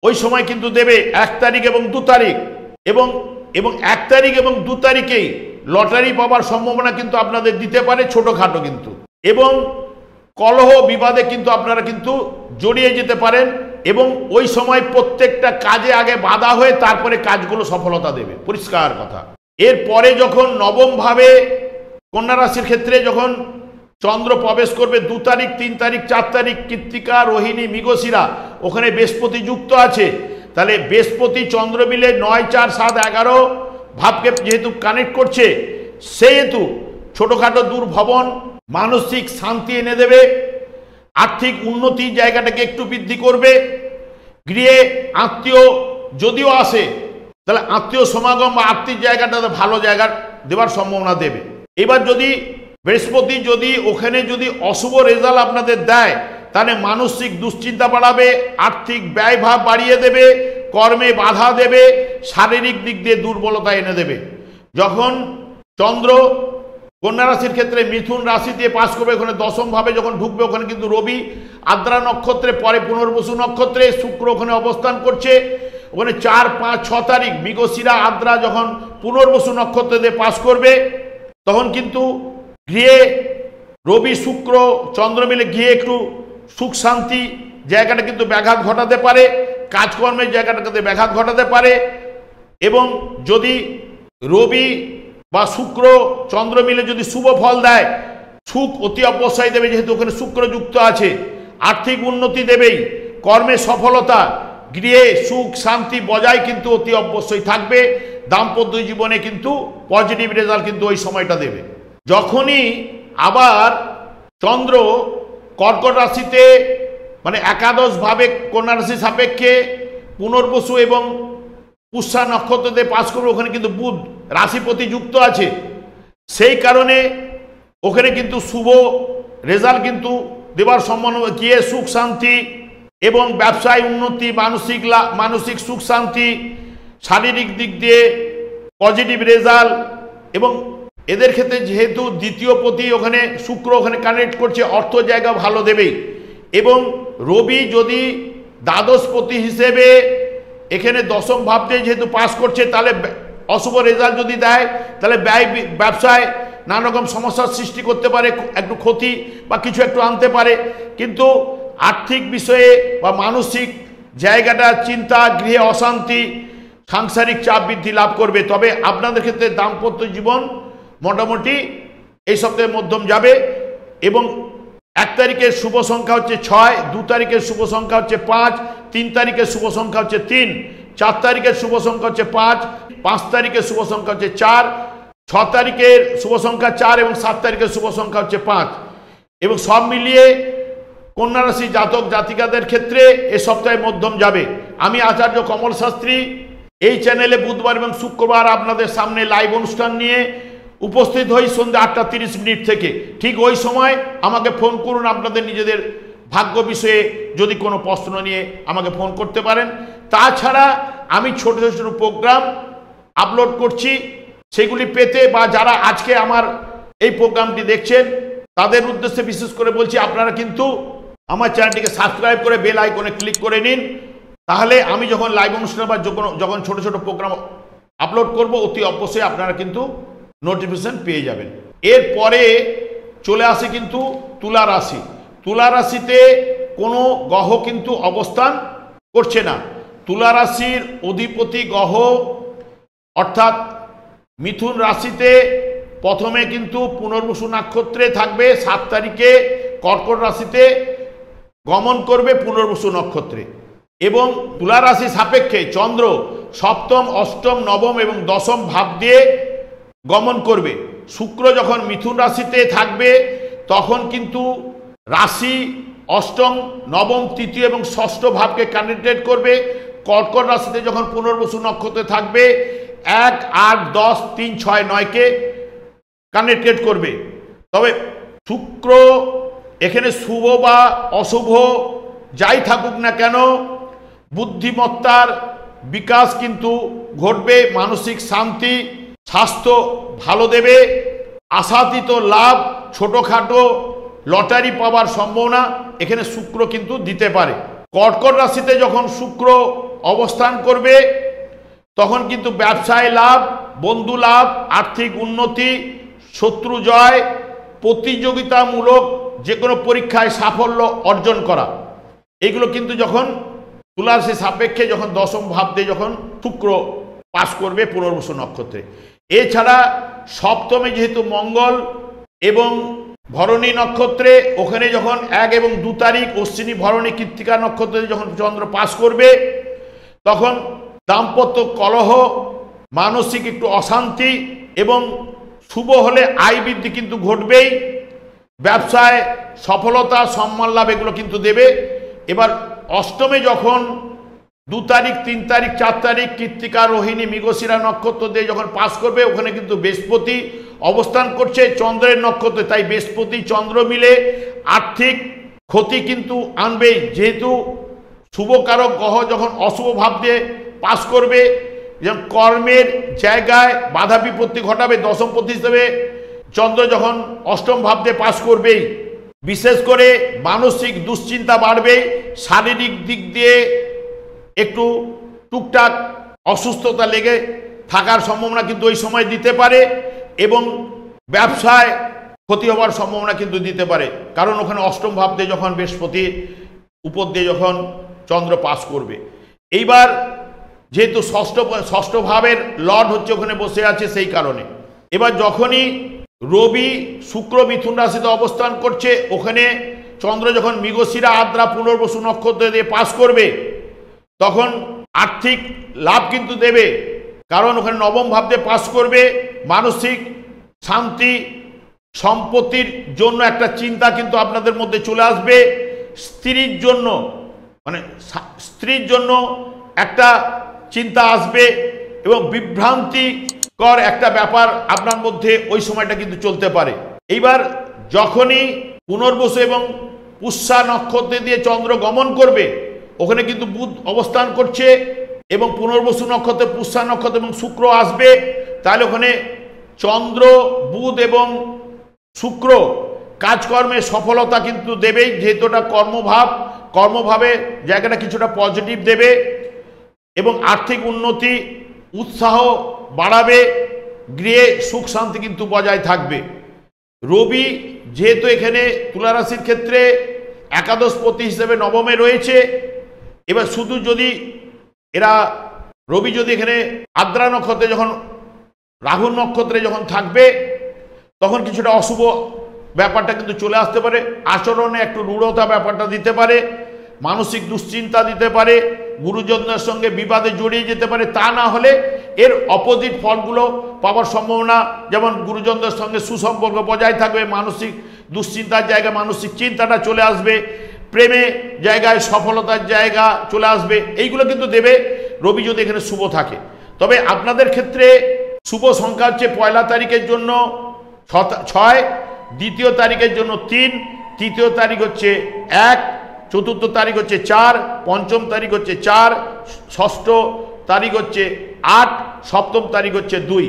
ওই সময় কিন্তু দেবে 1 তারিখ এবং 2 তারিখ, এবং 1 তারিখ এবং 2 তারিখেই লটারি পাওয়ার সম্ভাবনা কিন্তু আপনাদের দিতে পারে, ছোটোখাটো কিন্তু। এবং কলহ বিবাদে কিন্তু আপনারা কিন্তু জড়িয়ে যেতে পারেন, এবং ওই সময় প্রত্যেকটা কাজে আগে বাধা হয়ে তারপরে কাজগুলো সফলতা দেবে, পরিষ্কার কথা। এরপরে যখন নবম ভাবে কন্যা রাশির ক্ষেত্রে যখন চন্দ্র প্রবেশ করবে 2 তারিখ, 3 তারিখ, 4 তারিখ, কৃত্তিকা, রোহিণী, মৃগশিরা, ওখানে বৃহস্পতি যুক্ত আছে। তাহলে বৃহস্পতি চন্দ্র মিলে 9, 4, 7, 11 ভাবকে যেহেতু কানেক্ট করছে, সেহেতু ছোটোখাটো দুর্ভবন মানসিক শান্তি এনে দেবে, আর্থিক উন্নতি জায়গাটাকে একটু বৃদ্ধি করবে। গৃহে আত্মীয় যদিও আসে, তাহলে আত্মীয় সমাগম বা আর্থিক জায়গাটাতে ভালো জায়গা দেওয়ার সম্ভাবনা দেবে। এবার যদি বৃহস্পতি ওখানে যদি অশুভ রেজাল্ট আপনাদের দেয়, তাহলে মানসিক দুশ্চিন্তা বাড়াবে, আর্থিক ব্যয়ভাব বাড়িয়ে দেবে, কর্মে বাধা দেবে, শারীরিক দিক দিয়ে দুর্বলতা এনে দেবে। যখন চন্দ্র কন্যা রাশির ক্ষেত্রে মিথুন রাশি দিয়ে পাস করবে, ওখানে দশম ভাবে যখন ঢুকবে, ওখানে কিন্তু রবি আদ্রা নক্ষত্রে, পরে পুনর্বসু নক্ষত্রে, শুক্র ওখানে অবস্থান করছে। ওখানে 4, 5, 6 তারিখ মৃগশিরা আদ্রা যখন পুনর্বসু নক্ষত্র দিয়ে পাস করবে, তখন কিন্তু গৃহে রবি শুক্র চন্দ্র মিলে গৃহে একটু সুখ শান্তি জায়গাটা কিন্তু ব্যাঘাত ঘটাতে পারে, কাজকর্মের জায়গাটাতে ব্যাঘাত ঘটাতে পারে। এবং যদি রবি বা শুক্র চন্দ্র মিলে যদি শুভ ফল দেয়, সুখ অতি অবশ্যই দেবে, যেহেতু ওখানে শুক্র যুক্ত আছে। আর্থিক উন্নতি দেবেই, কর্মে সফলতা, গৃহে সুখ শান্তি বজায় কিন্তু অতি অবশ্যই থাকবে। দাম্পত্য জীবনে কিন্তু পজিটিভ রেজাল্ট কিন্তু ওই সময়টা দেবে। যখনই আবার চন্দ্র কর্কট রাশিতে মানে একাদশ ভাবে কন্যা রাশি সাপেক্ষে পুনর্বসু এবং পুষ্যা নক্ষত্রতে পাস করবে, ওখানে কিন্তু বুধ রাশিপতি যুক্ত আছে। সেই কারণে ওখানে কিন্তু শুভ রেজাল্ট কিন্তু দেওয়ার সম্ভাবনা, গিয়ে সুখ শান্তি এবং ব্যবসায় উন্নতি, মানসিক সুখ শান্তি, শারীরিক দিক দিয়ে পজিটিভ রেজাল্ট। এবং এদের ক্ষেত্রে যেহেতু দ্বিতীয় পতি ওখানে শুক্র ওখানে কানেক্ট করছে, অর্থ জায়গা ভালো দেবেই। এবং রবি যদি দ্বাদশপতি হিসেবে এখানে দশম ভাবতে যেহেতু পাস করছে, তাহলে অশুভ রেজাল্ট যদি দেয়, তাহলে ব্যবসায় নানা রকম সমস্যার সৃষ্টি করতে পারে, একটু ক্ষতি বা কিছু একটু আনতে পারে। কিন্তু আর্থিক বিষয়ে বা মানসিক জায়গাটা চিন্তা, গৃহে অশান্তি, সাংসারিক চাপ বৃদ্ধি লাভ করবে। তবে আপনাদের ক্ষেত্রে দাম্পত্য জীবন মোটামুটি এই সপ্তাহের মধ্যম যাবে। এবং 1 তারিখের শুভ সংখ্যা হচ্ছে 6, 2 তারিখের শুভ সংখ্যা হচ্ছে 5, 3 তারিখের শুভ সংখ্যা হচ্ছে 3, 4 তারিখের শুভ সংখ্যা হচ্ছে 5, 5 তারিখের শুভ সংখ্যা হচ্ছে 4, 6 তারিখের শুভ সংখ্যা 4 এবং 7 তারিখের শুভ সংখ্যা হচ্ছে 5। এবং সব মিলিয়ে কন্যা রাশি জাতক জাতিকাদের ক্ষেত্রে এ সপ্তাহে মধ্যম যাবে। আমি আচার্য কমল শাস্ত্রী এই চ্যানেলে বুধবার এবং শুক্রবার আপনাদের সামনে লাইভ অনুষ্ঠান নিয়ে উপস্থিত হই সন্ধ্যা 8:30 থেকে। ঠিক ওই সময় আমাকে ফোন করুন, আপনাদের নিজেদের ভাগ্য বিষয়ে যদি কোনো প্রশ্ন নিয়ে আমাকে ফোন করতে পারেন। তাছাড়া আমি ছোট ছোট প্রোগ্রাম আপলোড করছি, সেগুলি পেতে বা যারা আজকে আমার এই প্রোগ্রামটি দেখছেন তাদের উদ্দেশ্যে বিশেষ করে বলছি, আপনারা কিন্তু আমার চ্যানেলটিকে সাবস্ক্রাইব করে বেল আইকনে ক্লিক করে নিন। তাহলে আমি যখন লাইভ অনুষ্ঠান বা যখন ছোট ছোট প্রোগ্রাম আপলোড করব, অতি অবশ্যই আপনারা কিন্তু নোটিফিকেশন পেয়ে যাবেন। এরপরে চলে আসে কিন্তু তুলা রাশি। তুলা রাশিতে কোনো গ্রহ কিন্তু অবস্থান করছে না। তুলা রাশির অধিপতি গ্রহ অর্থাৎ মিথুন রাশিতে প্রথমে কিন্তু পুনর্বসু নক্ষত্রে থাকবে, 7 তারিখে কর্কট রাশিতে গমন করবে পুনর্বসু নক্ষত্রে। এবং তুলা রাশি সাপেক্ষে চন্দ্র সপ্তম, অষ্টম, নবম এবং দশম ভাব দিয়ে গমন করবে। শুক্র যখন মিথুন রাশিতে থাকবে তখন কিন্তু রাশি অষ্টম, নবম, তৃতীয় এবং ষষ্ঠ ভাবকে কানেক্টেড করবে। কর্কট রাশিতে যখন পুনর্বসু নক্ষত্রে থাকবে 1, 8, 10, 3, 6, 9কে কানেক্টেড করবে। তবে শুক্র এখানে শুভ বা অশুভ যাই থাকুক না কেন, বুদ্ধিমত্তার বিকাশ কিন্তু ঘটবে, মানসিক শান্তি, স্বাস্থ্য ভালো দেবে, আশাতীত লাভ, ছোটোখাটো লটারি পাওয়ার সম্ভাবনা এখানে শুক্র কিন্তু দিতে পারে। কর্কট রাশিতে যখন শুক্র অবস্থান করবে তখন কিন্তু ব্যবসায় লাভ, বন্ধু লাভ, আর্থিক উন্নতি, শত্রু জয়, প্রতিযোগিতামূলক যে কোনো পরীক্ষায় সাফল্য অর্জন করা, এগুলো কিন্তু যখন তুলা রাশি সাপেক্ষে যখন দশম ভাব দিয়ে যখন শুক্র পাস করবে পুনর্বসু নক্ষত্রে। এছাড়া সপ্তমে যেহেতু মঙ্গল এবং ভরণী নক্ষত্রে, ওখানে যখন 1 এবং 2 তারিখ অশ্বিনী, ভরণী, কৃত্তিকা নক্ষত্রে যখন চন্দ্র পাস করবে তখন দাম্পত্য কলহ, মানসিক একটু অশান্তি এবং শুভ হলে আয় বৃদ্ধি কিন্তু ঘটবেই। ব্যবসায় সফলতা, সম্মান লাভ এগুলো কিন্তু দেবে। এবার অষ্টমে যখন 2 তারিখ, 3 তারিখ, 4 তারিখ কৃত্তিকা, রোহিণী, মৃগশিরা নক্ষত্র দিয়ে যখন পাস করবে ওখানে কিন্তু বৃহস্পতি অবস্থান করছে চন্দ্রের নক্ষত্রে, তাই বৃহস্পতি চন্দ্র মিলে আর্থিক ক্ষতি কিন্তু আনবেই। যেহেতু শুভকারক গ্রহ যখন অশুভ ভাব দিয়ে পাস করবে, যেমন কর্মের জায়গায় বাধা বিপত্তি ঘটাবে। দশমপতি হিসেবে চন্দ্র যখন অষ্টম ভাব দিয়ে পাস করবেই, বিশেষ করে মানসিক দুশ্চিন্তা বাড়বে, শারীরিক দিক দিয়ে একটু টুকটাক অসুস্থতা লেগে থাকার সম্ভাবনা কিন্তু ওই সময় দিতে পারে এবং ব্যবসায় ক্ষতি হওয়ার সম্ভাবনা কিন্তু দিতে পারে, কারণ ওখানে অষ্টম ভাব দিয়ে যখন বৃহস্পতি উপর দিয়ে যখন চন্দ্র পাস করবে। এইবার যেহেতু ষষ্ঠ ভাবের লর্ড হচ্ছে ওখানে বসে আছে, সেই কারণে এবার যখনই রবি শুক্র মিথুন রাশিতে অবস্থান করছে, ওখানে চন্দ্র যখন মৃগশিরা, আদ্রা, পুনর্বসু নক্ষত্র দিয়ে পাস করবে তখন আর্থিক লাভ কিন্তু দেবে, কারণ ওখানে নবম ভাব দিয়ে পাস করবে। মানসিক শান্তি, সম্পত্তির জন্য একটা চিন্তা কিন্তু আপনাদের মধ্যে চলে আসবে। স্ত্রীর জন্য মানে স্ত্রীর জন্য একটা চিন্তা আসবে এবং বিভ্রান্তিকর একটা ব্যাপার আপনার মধ্যে ওই সময়টা কিন্তু চলতে পারে। এইবার যখনই পুনর্বসু এবং পুষ্যা নক্ষত্রে দিয়ে চন্দ্র গমন করবে, ওখানে কিন্তু বুধ অবস্থান করছে এবং পুনর্বসু নক্ষত্রে, পুষ্যা নক্ষত্র এবং শুক্র আসবে, তাহলে ওখানে চন্দ্র, বুধ এবং শুক্র কাজকর্মে সফলতা কিন্তু দেবেই, যেহেতু ওটা কর্মভাবে জায়গাটা কিছুটা পজিটিভ দেবে এবং আর্থিক উন্নতি, উৎসাহ বাড়াবে, গৃহে সুখ শান্তি কিন্তু বজায় থাকবে। রবি যেহেতু এখানে তুলা রাশির ক্ষেত্রে একাদশপতি হিসেবে নবমে রয়েছে, এবার শুধু যদি রবি যদি এখানে আদ্রা নক্ষত্রে যখন রাহু নক্ষত্রে যখন থাকবে তখন কিছুটা অশুভ ব্যাপারটা কিন্তু চলে আসতে পারে, আচরণে একটু রূঢ়তা ব্যাপারটা দিতে পারে, মানসিক দুশ্চিন্তা দিতে পারে, গুরুজনদের সঙ্গে বিবাদে জড়িয়ে যেতে পারে। তা না হলে এর অপোজিট ফলগুলো পাওয়ার সম্ভাবনা, যেমন গুরুজনদের সঙ্গে সুসম্পর্ক বজায় থাকবে, মানসিক দুশ্চিন্তার জায়গায় মানসিক চিন্তাটা চলে আসবে, প্রেমে জায়গায় সফলতার জায়গা চলে আসবে, এইগুলো কিন্তু দেবে রবি যদি এখানে শুভ থাকে। তবে আপনাদের ক্ষেত্রে শুভ সংখ্যা হচ্ছে পয়লা তারিখের জন্য 6, দ্বিতীয় তারিখের জন্য 3, তৃতীয় তারিখ হচ্ছে 1, চতুর্থ তারিখ হচ্ছে 4, পঞ্চম তারিখ হচ্ছে 4, ষষ্ঠ তারিখ হচ্ছে 8, সপ্তম তারিখ হচ্ছে 2।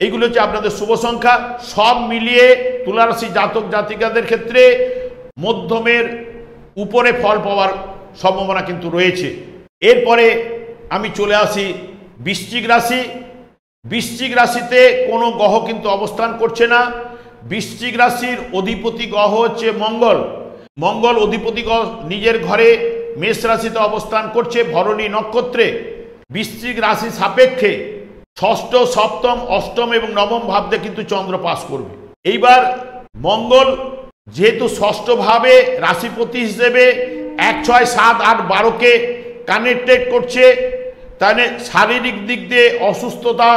এইগুলো হচ্ছে আপনাদের শুভ সংখ্যা। সব মিলিয়ে তুলা রাশি জাতক জাতিকাদের ক্ষেত্রে মধ্যমের উপরে ফল পাওয়ার সম্ভাবনা কিন্তু রয়েছে। এরপরে আমি চলে আসি বৃশ্চিক রাশি। বৃশ্চিক রাশিতে কোনো গ্রহ কিন্তু অবস্থান করছে না। বৃশ্চিক রাশির অধিপতি গ্রহ হচ্ছে মঙ্গল অধিপতি গ্রহ নিজের ঘরে মেষ রাশিতে অবস্থান করছে ভরণী নক্ষত্রে। বৃশ্চিক রাশি সাপেক্ষে ষষ্ঠ, সপ্তম, অষ্টম এবং নবম ভাবে কিন্তু চন্দ্র পাস করবে। এইবার মঙ্গল যেহেতু ষষ্ঠ ভাবে রাশিপতি হিসেবে 1, 6, 7, 8, 12কে কানেক্টেড করছে, তাহলে শারীরিক দিক দিয়ে অসুস্থতা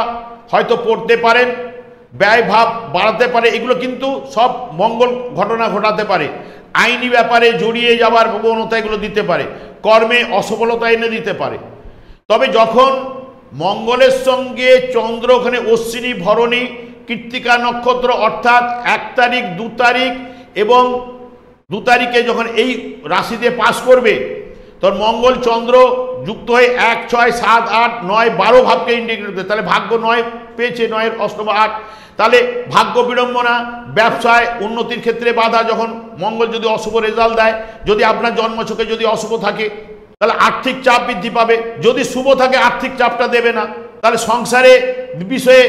হয়তো পড়তে পারেন, ব্যয় ভাব বাড়াতে পারে, এগুলো কিন্তু সব মঙ্গল ঘটনা ঘটাতে পারে। আইনি ব্যাপারে জড়িয়ে যাওয়ার প্রবণতা এগুলো দিতে পারে, কর্মে অসফলতা এনে দিতে পারে। তবে যখন মঙ্গলের সঙ্গে চন্দ্র ওখানে অশ্বিনী ভরণী কৃত্তিকা নক্ষত্র অর্থাৎ 1 তারিখ 2 তারিখ এবং 2 তারিখে যখন এই রাশিতে পাস করবে, তখন মঙ্গল চন্দ্র যুক্ত হয়ে 1, 6, 7, 8, 9, 12 ভাবকে ইন্ডিকেট করবে। তাহলে ভাগ্য 9 পেয়েছে, 9-এর অষ্টম 8, তাহলে ভাগ্য বিড়ম্বনা, ব্যবসায় উন্নতির ক্ষেত্রে বাধা। যখন মঙ্গল যদি অশুভ রেজাল্ট দেয়, যদি আপনার জন্মছকে যদি অশুভ থাকে তাহলে আর্থিক চাপ বৃদ্ধি পাবে, যদি শুভ থাকে আর্থিক চাপটা দেবে না, তাহলে সংসারে বিষয়ে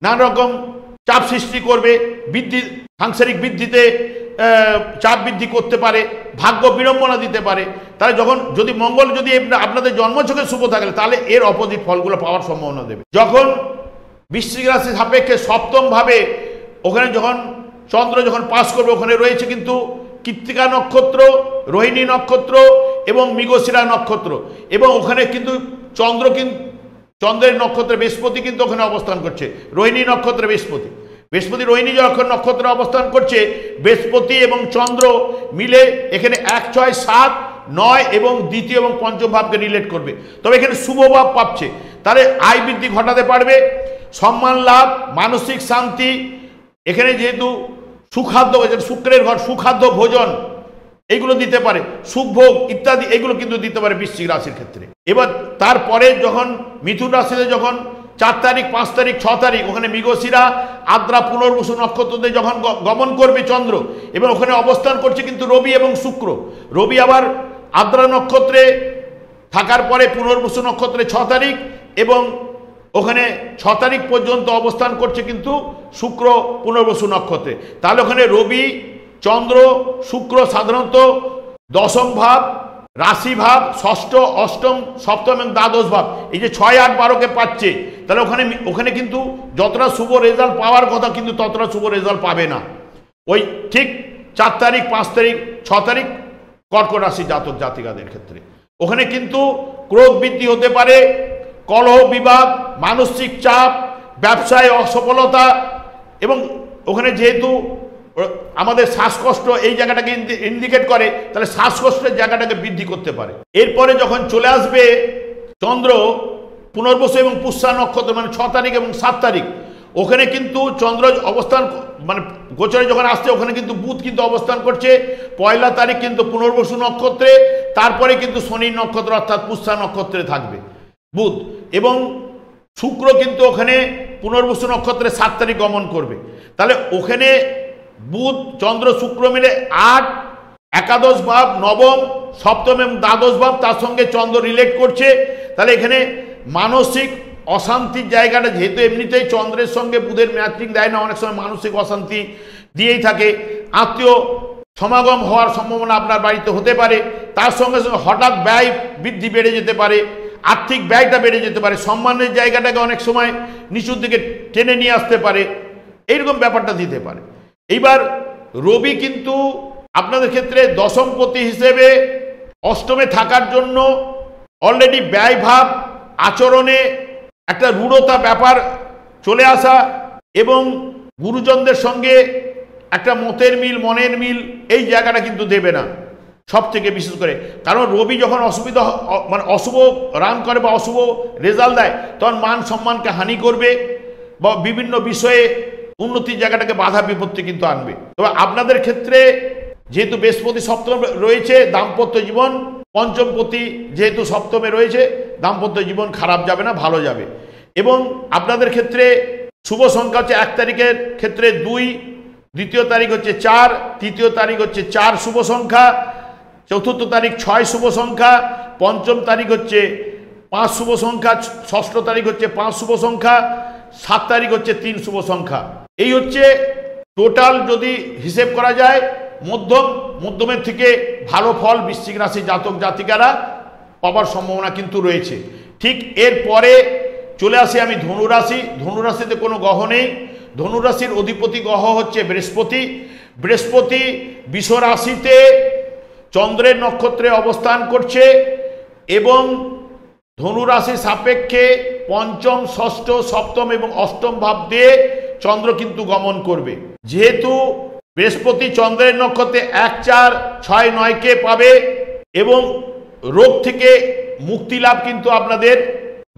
নানা রকম চাপ সৃষ্টি করবে, বৃদ্ধি সাংসারিক বৃদ্ধিতে চাপ বৃদ্ধি করতে পারে, ভাগ্য বিড়ম্বনা দিতে পারে। তাহলে যখন যদি মঙ্গল যদি আপনাদের জন্মছকে শুভ থাকলে তাহলে এর অপোজিট ফলগুলো পাওয়ার সম্ভাবনা দেবে। যখন বৃশ্চিক রাশি সাপেক্ষে সপ্তম ভাবে ওখানে যখন চন্দ্র যখন পাস করবে, ওখানে রয়েছে কিন্তু কৃত্তিকা নক্ষত্র, রোহিণী নক্ষত্র এবং মৃগশিরা নক্ষত্র, এবং ওখানে কিন্তু চন্দ্রের নক্ষত্রে বৃহস্পতি কিন্তু ওখানে অবস্থান করছে, রোহিণী নক্ষত্রে বৃহস্পতি রোহিণী যখন নক্ষত্রে অবস্থান করছে, বৃহস্পতি এবং চন্দ্র মিলে এখানে 1, 6, 7, 9 এবং দ্বিতীয় এবং পঞ্চম ভাবকে রিলেট করবে। তবে এখানে শুভ ভাব পাচ্ছে, তাহলে আয় বৃদ্ধি ঘটাতে পারবে, সম্মান লাভ, মানসিক শান্তি। এখানে যেহেতু সুখাদ্য, শুক্রের ঘর, সুখাদ্য ভোজন এইগুলো দিতে পারে, সুখভোগ ইত্যাদি এগুলো কিন্তু দিতে পারে বৃশ্চিক রাশির ক্ষেত্রে। এবার তারপরে যখন মিথুন রাশিতে যখন 4 তারিখ 5 তারিখ 6 তারিখ ওখানে মৃগশিরা আদ্রা পুনর্বসু নক্ষত্রতে যখন গমন করবে চন্দ্র, এবং ওখানে অবস্থান করছে কিন্তু রবি এবং শুক্র। রবি আবার আদ্রা নক্ষত্রে থাকার পরে পুনর্বসু নক্ষত্রে 6 তারিখ এবং ওখানে 6 তারিখ পর্যন্ত অবস্থান করছে কিন্তু শুক্র পুনর্বসু নক্ষত্রে। তাহলে ওখানে রবি, চন্দ্র, শুক্র সাধারণত দশম ভাব, রাশি ভাব, ষষ্ঠ, অষ্টম, সপ্তম এবং দ্বাদশ ভাব, এই যে 6, 8, 12কে পাচ্ছে, তাহলে ওখানে কিন্তু যতটা শুভ রেজাল্ট পাওয়ার কথা কিন্তু ততটা শুভ রেজাল্ট পাবে না। ওই ঠিক 4 তারিখ 5 তারিখ 6 তারিখ কর্কট রাশি জাতক জাতিকাদের ক্ষেত্রে ওখানে কিন্তু ক্রোধ বৃদ্ধি হতে পারে, কলহ বিবাদ, মানসিক চাপ, ব্যবসায় অসফলতা, এবং ওখানে যেহেতু আমাদের শ্বাসকষ্ট এই জায়গাটাকে ইন্ডিকেট করে, তাহলে শ্বাসকষ্টের জায়গাটাকে বৃদ্ধি করতে পারে। এরপরে যখন চলে আসবে চন্দ্র পুনর্বসু এবং পুষ্যা নক্ষত্র মানে 6 তারিখ এবং 7 তারিখ, ওখানে কিন্তু চন্দ্র অবস্থান মানে গোচরে যখন আসছে, ওখানে কিন্তু বুধ কিন্তু অবস্থান করছে 1 তারিখ কিন্তু পুনর্বসু নক্ষত্রে, তারপরে কিন্তু শনি নক্ষত্র অর্থাৎ পুষ্যা নক্ষত্রে থাকবে বুধ, এবং শুক্র কিন্তু ওখানে পুনর্বসু নক্ষত্রে 7 তারিখ গমন করবে। তাহলে ওখানে বুধ চন্দ্র শুক্র মিলে 8, একাদশ ভাব, নবম, সপ্তম এবং দ্বাদশ ভাব, তার সঙ্গে চন্দ্র রিলেট করছে। তাহলে এখানে মানসিক অশান্তির জায়গাটা, যেহেতু এমনিতেই চন্দ্রের সঙ্গে বুধের ম্যাচিং দেয় না, অনেক সময় মানসিক অশান্তি দিয়েই থাকে, আত্মীয় সমাগম হওয়ার সম্ভাবনা আপনার বাড়িতে হতে পারে, তার সঙ্গে সঙ্গে হঠাৎ ব্যয় বৃদ্ধি বেড়ে যেতে পারে, আর্থিক ব্যয়টা বেড়ে যেতে পারে, সম্মানের জায়গাটাকে অনেক সময় নিচুর দিকে টেনে নিয়ে আসতে পারে, এইরকম ব্যাপারটা দিতে পারে। এইবার রবি কিন্তু আপনাদের ক্ষেত্রে দশমপতি হিসেবে অষ্টমে থাকার জন্য অলরেডি ব্যয় ভাব, আচরণে একটা রূঢ়তা ব্যাপার চলে আসা এবং গুরুজনদের সঙ্গে একটা মতের মিল, মনের মিল, এই জায়গাটা কিন্তু দেবে না সব থেকে বিশেষ করে। কারণ রবি যখন মানে অশুভ রান করে বা অশুভ রেজাল্ট দেয়, তখন মান সম্মানকে হানি করবে বা বিভিন্ন বিষয়ে উন্নতির জায়গাটাকে বাধা বিপত্তি কিন্তু আনবে। তবে আপনাদের ক্ষেত্রে যেহেতু বৃহস্পতি সপ্তম রয়েছে, দাম্পত্য জীবন, পঞ্চমপতি যেহেতু সপ্তমে রয়েছে, দাম্পত্য জীবন খারাপ যাবে না, ভালো যাবে। এবং আপনাদের ক্ষেত্রে শুভ সংখ্যা হচ্ছে 1 তারিখের ক্ষেত্রে 2, দ্বিতীয় তারিখ হচ্ছে 4, তৃতীয় তারিখ হচ্ছে 4 শুভ সংখ্যা, চতুর্থ তারিখ 6 শুভ সংখ্যা, পঞ্চম তারিখ হচ্ছে 5 শুভ সংখ্যা, ষষ্ঠ তারিখ হচ্ছে 5 শুভ সংখ্যা, 7 তারিখ হচ্ছে 3 শুভ সংখ্যা। এই হচ্ছে টোটাল যদি হিসেব করা যায় মধ্যমের থেকে ভালো ফল বৃশ্চিক রাশি জাতক জাতিকারা পাওয়ার সম্ভাবনা কিন্তু রয়েছে। ঠিক এরপরে চলে আসি আমি ধনুরাশি। ধনুরাশিতে কোনো গ্রহ নেই, ধনুরাশির অধিপতি গ্রহ হচ্ছে বৃহস্পতি। বৃহস্পতি বিষ রাশিতে চন্দ্রের নক্ষত্রে অবস্থান করছে, এবং ধনুরাশি সাপেক্ষে পঞ্চম, ষষ্ঠ, সপ্তম এবং অষ্টম ভাব দিয়ে চন্দ্র কিন্তু গমন করবে। যেহেতু বৃহস্পতি চন্দ্রের নক্ষত্রে 1, 4, 6, 9কে পাবে এবং রোগ থেকে মুক্তি লাভ কিন্তু আপনাদের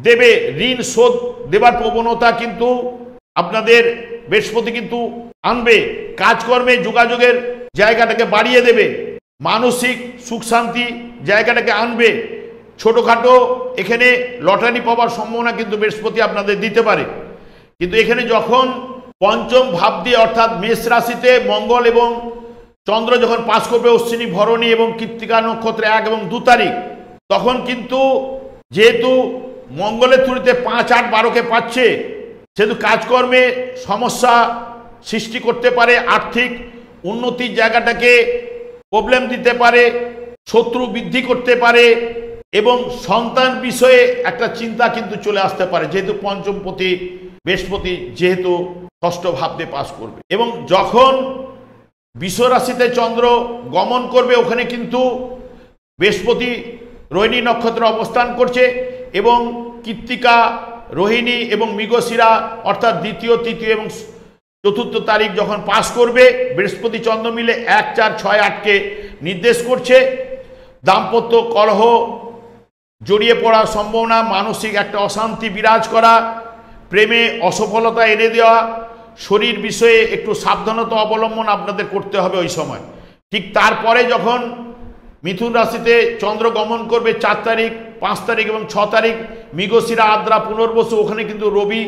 দেবে, ঋণ শোধ দেবার প্রবণতা কিন্তু আপনাদের বৃহস্পতি কিন্তু আনবে, কাজকর্মে যোগাযোগের জায়গাটাকে বাড়িয়ে দেবে, মানসিক সুখ শান্তি জায়গাটাকে আনবে, ছোটোখাটো এখানে লটারি পাওয়ার সম্ভাবনা কিন্তু বৃহস্পতি আপনাদের দিতে পারে। কিন্তু এখানে যখন পঞ্চম ভাব দিয়ে অর্থাৎ মেষ রাশিতে মঙ্গল এবং চন্দ্র যখন পাস করবে অশ্বিনী, ভরণী এবং কৃত্তিকা নক্ষত্রে 1 এবং 2 তারিখ, তখন কিন্তু যেহেতু মঙ্গলের থ্রুতে 5, 8, 12কে পাচ্ছে, সেহেতু কাজকর্মে সমস্যা সৃষ্টি করতে পারে, আর্থিক উন্নতির জায়গাটাকে প্রবলেম দিতে পারে, শত্রু বৃদ্ধি করতে পারে এবং সন্তান বিষয়ে একটা চিন্তা কিন্তু চলে আসতে পারে, যেহেতু পঞ্চমপতি বৃহস্পতি যেহেতু ষষ্ঠ ভাব দিয়ে পাস করবে। এবং যখন বৃষ রাশিতে চন্দ্র গমন করবে, ওখানে কিন্তু বৃহস্পতি রোহিণী নক্ষত্রে অবস্থান করছে এবং কৃত্তিকা, রোহিণী এবং মৃগশিরা অর্থাৎ দ্বিতীয়, তৃতীয় এবং চতুর্থ তারিখ যখন পাস করবে, বৃহস্পতি চন্দ্র মিলে 1, 4, 6, 8কে নির্দেশ করছে। দাম্পত্য কলহ, জড়িয়ে পড়ার সম্ভাবনা, মানসিক একটা অশান্তি বিরাজ করা, প্রেমে অসফলতা এনে দেওয়া, শরীর বিষয়ে একটু সাবধানতা অবলম্বন আপনাদের করতে হবে ওই সময়। ঠিক তারপরে যখন মিথুন রাশিতে চন্দ্র গমন করবে 4 তারিখ, 5 তারিখ এবং 6 তারিখ, মৃগশিরা, আদ্রা, পুনর্বসু, ওখানে কিন্তু রবি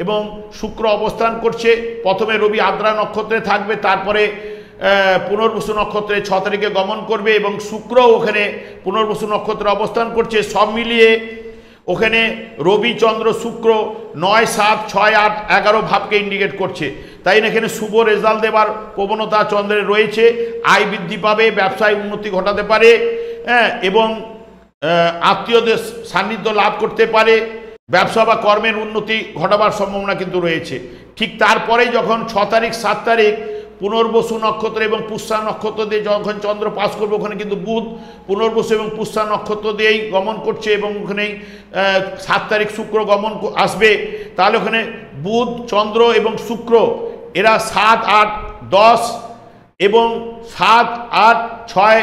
এবং শুক্র অবস্থান করছে। প্রথমে রবি আদ্রা নক্ষত্রে থাকবে, তারপরে পুনর্বসু নক্ষত্রে 6 তারিখে গমন করবে এবং শুক্র ওখানে পুনর্বসু নক্ষত্রে অবস্থান করছে। সব মিলিয়ে ওখানে রবি, চন্দ্র, শুক্র 9, 7, 6, 8, 11 ভাবকে ইন্ডিকেট করছে। তাই এখানে শুভ রেজাল্ট দেবার প্রবণতা চন্দ্রের রয়েছে, আয় বৃদ্ধি পাবে, ব্যবসায় উন্নতি ঘটাতে পারে, এবং আত্মীয়দের সান্নিধ্য লাভ করতে পারে, ব্যবসা বা কর্মের উন্নতি ঘটাবার সম্ভাবনা কিন্তু রয়েছে। ঠিক তারপরে যখন 6 তারিখ, 7 তারিখ পুনর্বসু নক্ষত্র এবং পুষ্যা নক্ষত্র দিয়ে যখন চন্দ্র পাস করবে, ওখানে কিন্তু বুধ পুনর্বসু এবং পুষ্যা নক্ষত্র দিয়েই গমন করছে এবং ওখানেই 7 তারিখ শুক্র গমন আসবে। তাহলে ওখানে বুধ, চন্দ্র এবং শুক্র এরা 7, 8, 10 এবং 7, 8, 6,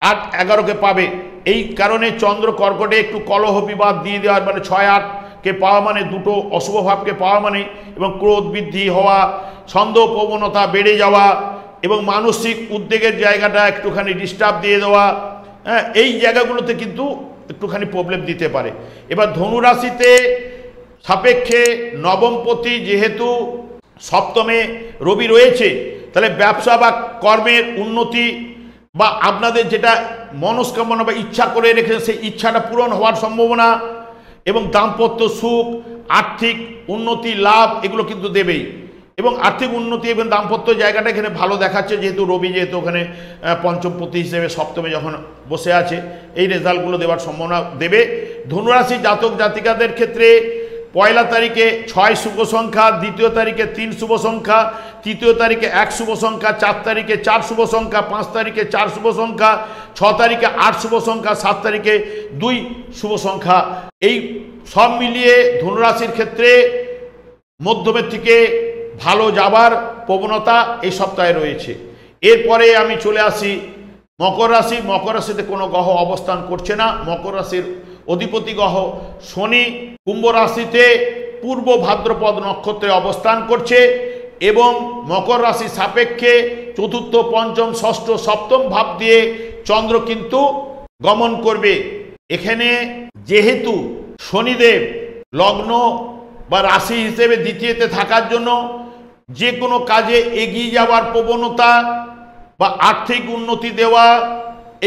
8, 11কে পাবে। এই কারণে চন্দ্র কর্কটে একটু কলহ বিবাদ দিয়ে দেওয়ার, মানে 6, 8কে পাওয়া মানে দুটো অশুভ ভাবকে পাওয়া মানে, এবং ক্রোধ বৃদ্ধি হওয়া, সন্দেহ প্রবণতা বেড়ে যাওয়া এবং মানসিক উদ্বেগের জায়গাটা একটুখানি ডিস্টার্ব দিয়ে দেওয়া, এই জায়গাগুলোতে কিন্তু একটুখানি প্রবলেম দিতে পারে। এবার ধনুরাশিতে সাপেক্ষে নবমপতি যেহেতু সপ্তমে রবি রয়েছে, তাহলে ব্যবসা বা কর্মের উন্নতি বা আপনাদের যেটা মনস্কামনা বা ইচ্ছা করে রেখেছে সেই ইচ্ছাটা পূরণ হওয়ার সম্ভাবনা এবং দাম্পত্য সুখ, আর্থিক উন্নতি, লাভ এগুলো কিন্তু দেবেই। এবং আর্থিক উন্নতি এবং দাম্পত্য জায়গাটা এখানে ভালো দেখাচ্ছে, যেহেতু রবি যেহেতু ওখানে পঞ্চমপতি হিসেবে সপ্তমে যখন বসে আছে, এই রেজাল্টগুলো দেওয়ার সম্ভাবনা দেবে। ধনুরাশি জাতক জাতিকাদের ক্ষেত্রে 1 তারিখে 6 শুভ সংখ্যা, 2 তারিখে 3 শুভ সংখ্যা, 3 তারিখে 1 শুভ সংখ্যা, 4 তারিখে 4 শুভ সংখ্যা, 5 তারিখে 4 শুভ সংখ্যা, 6 তারিখে 8 শুভ সংখ্যা, 7 তারিখে 2 শুভ সংখ্যা, এই সব মিলিয়ে ধনুরাশির ক্ষেত্রে মধ্যমের থেকে ভালো যাবার প্রবণতা এই সপ্তাহে রয়েছে। এরপরে আমি চলে আসি মকর রাশি। মকর রাশিতে কোনো গ্রহ অবস্থান করছে না। মকর রাশির অধিপতি গ্রহ শনি কুম্ভ রাশিতে পূর্ব ভাদ্রপদ নক্ষত্রে অবস্থান করছে এবং মকর রাশি সাপেক্ষে চতুর্থ, পঞ্চম, ষষ্ঠ, সপ্তম ভাব দিয়ে চন্দ্র কিন্তু গমন করবে। এখানে যেহেতু শনিদেব লগ্ন বা রাশি হিসেবে দ্বিতীয়তে থাকার জন্য যে কোনো কাজে এগিয়ে যাওয়ার প্রবণতা বা আর্থিক উন্নতি দেওয়া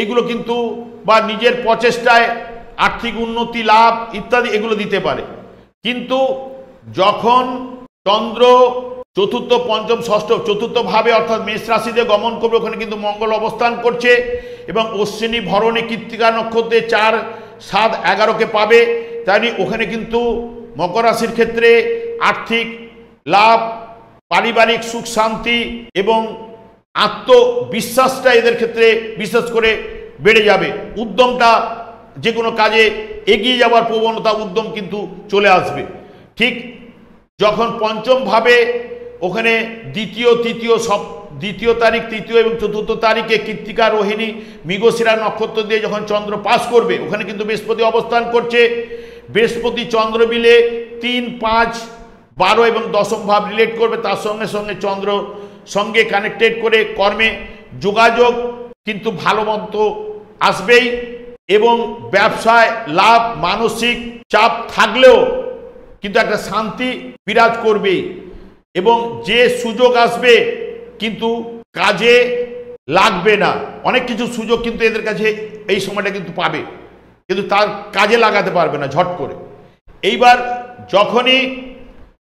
এইগুলো কিন্তু, বা নিজের প্রচেষ্টায় আর্থিক উন্নতি লাভ ইত্যাদি এগুলো দিতে পারে। কিন্তু যখন চন্দ্র চতুর্থ, পঞ্চম, ষষ্ঠ, চতুর্থ ভাবে অর্থাৎ মেষ রাশিতে গমন করবে, ওখানে কিন্তু মঙ্গল অবস্থান করছে এবং অশ্বিনী, ভরণী, কৃত্তিকা নক্ষত্রে 4, 7, 11কে পাবে। তাই ওখানে কিন্তু মকর রাশির ক্ষেত্রে আর্থিক লাভ, পারিবারিক সুখ শান্তি এবং আত্মবিশ্বাসটা এদের ক্ষেত্রে বিশেষ করে বেড়ে যাবে। উদ্যমটা যে কোনো কাজে এগিয়ে যাওয়ার প্রবণতা উদ্যম কিন্তু চলে আসবে। ঠিক যখন পঞ্চম ভাবে ওখানে দ্বিতীয় তৃতীয় দ্বিতীয় তারিখ, তৃতীয় এবং চতুর্থ তারিখে কৃত্তিকা, রোহিণী, মৃগশিরা নক্ষত্র দিয়ে যখন চন্দ্র পাস করবে, ওখানে কিন্তু বৃহস্পতি অবস্থান করছে। বৃহস্পতি চন্দ্র মিলে 3, 5, 12 এবং দশম ভাব রিলেট করবে, তার সঙ্গে সঙ্গে চন্দ্র সঙ্গে কানেক্টেড করে কর্মে যোগাযোগ কিন্তু ভালো মতো আসবেই এবং ব্যবসায় লাভ, মানসিক চাপ থাকলেও কিন্তু একটা শান্তি বিরাজ করবেই এবং যে সুযোগ আসবে কিন্তু কাজে লাগবে না। অনেক কিছু সুযোগ কিন্তু এদের কাছে এই সময়টা কিন্তু পাবে, কিন্তু তার কাজে লাগাতে পারবে না ঝট করে। এইবার যখনই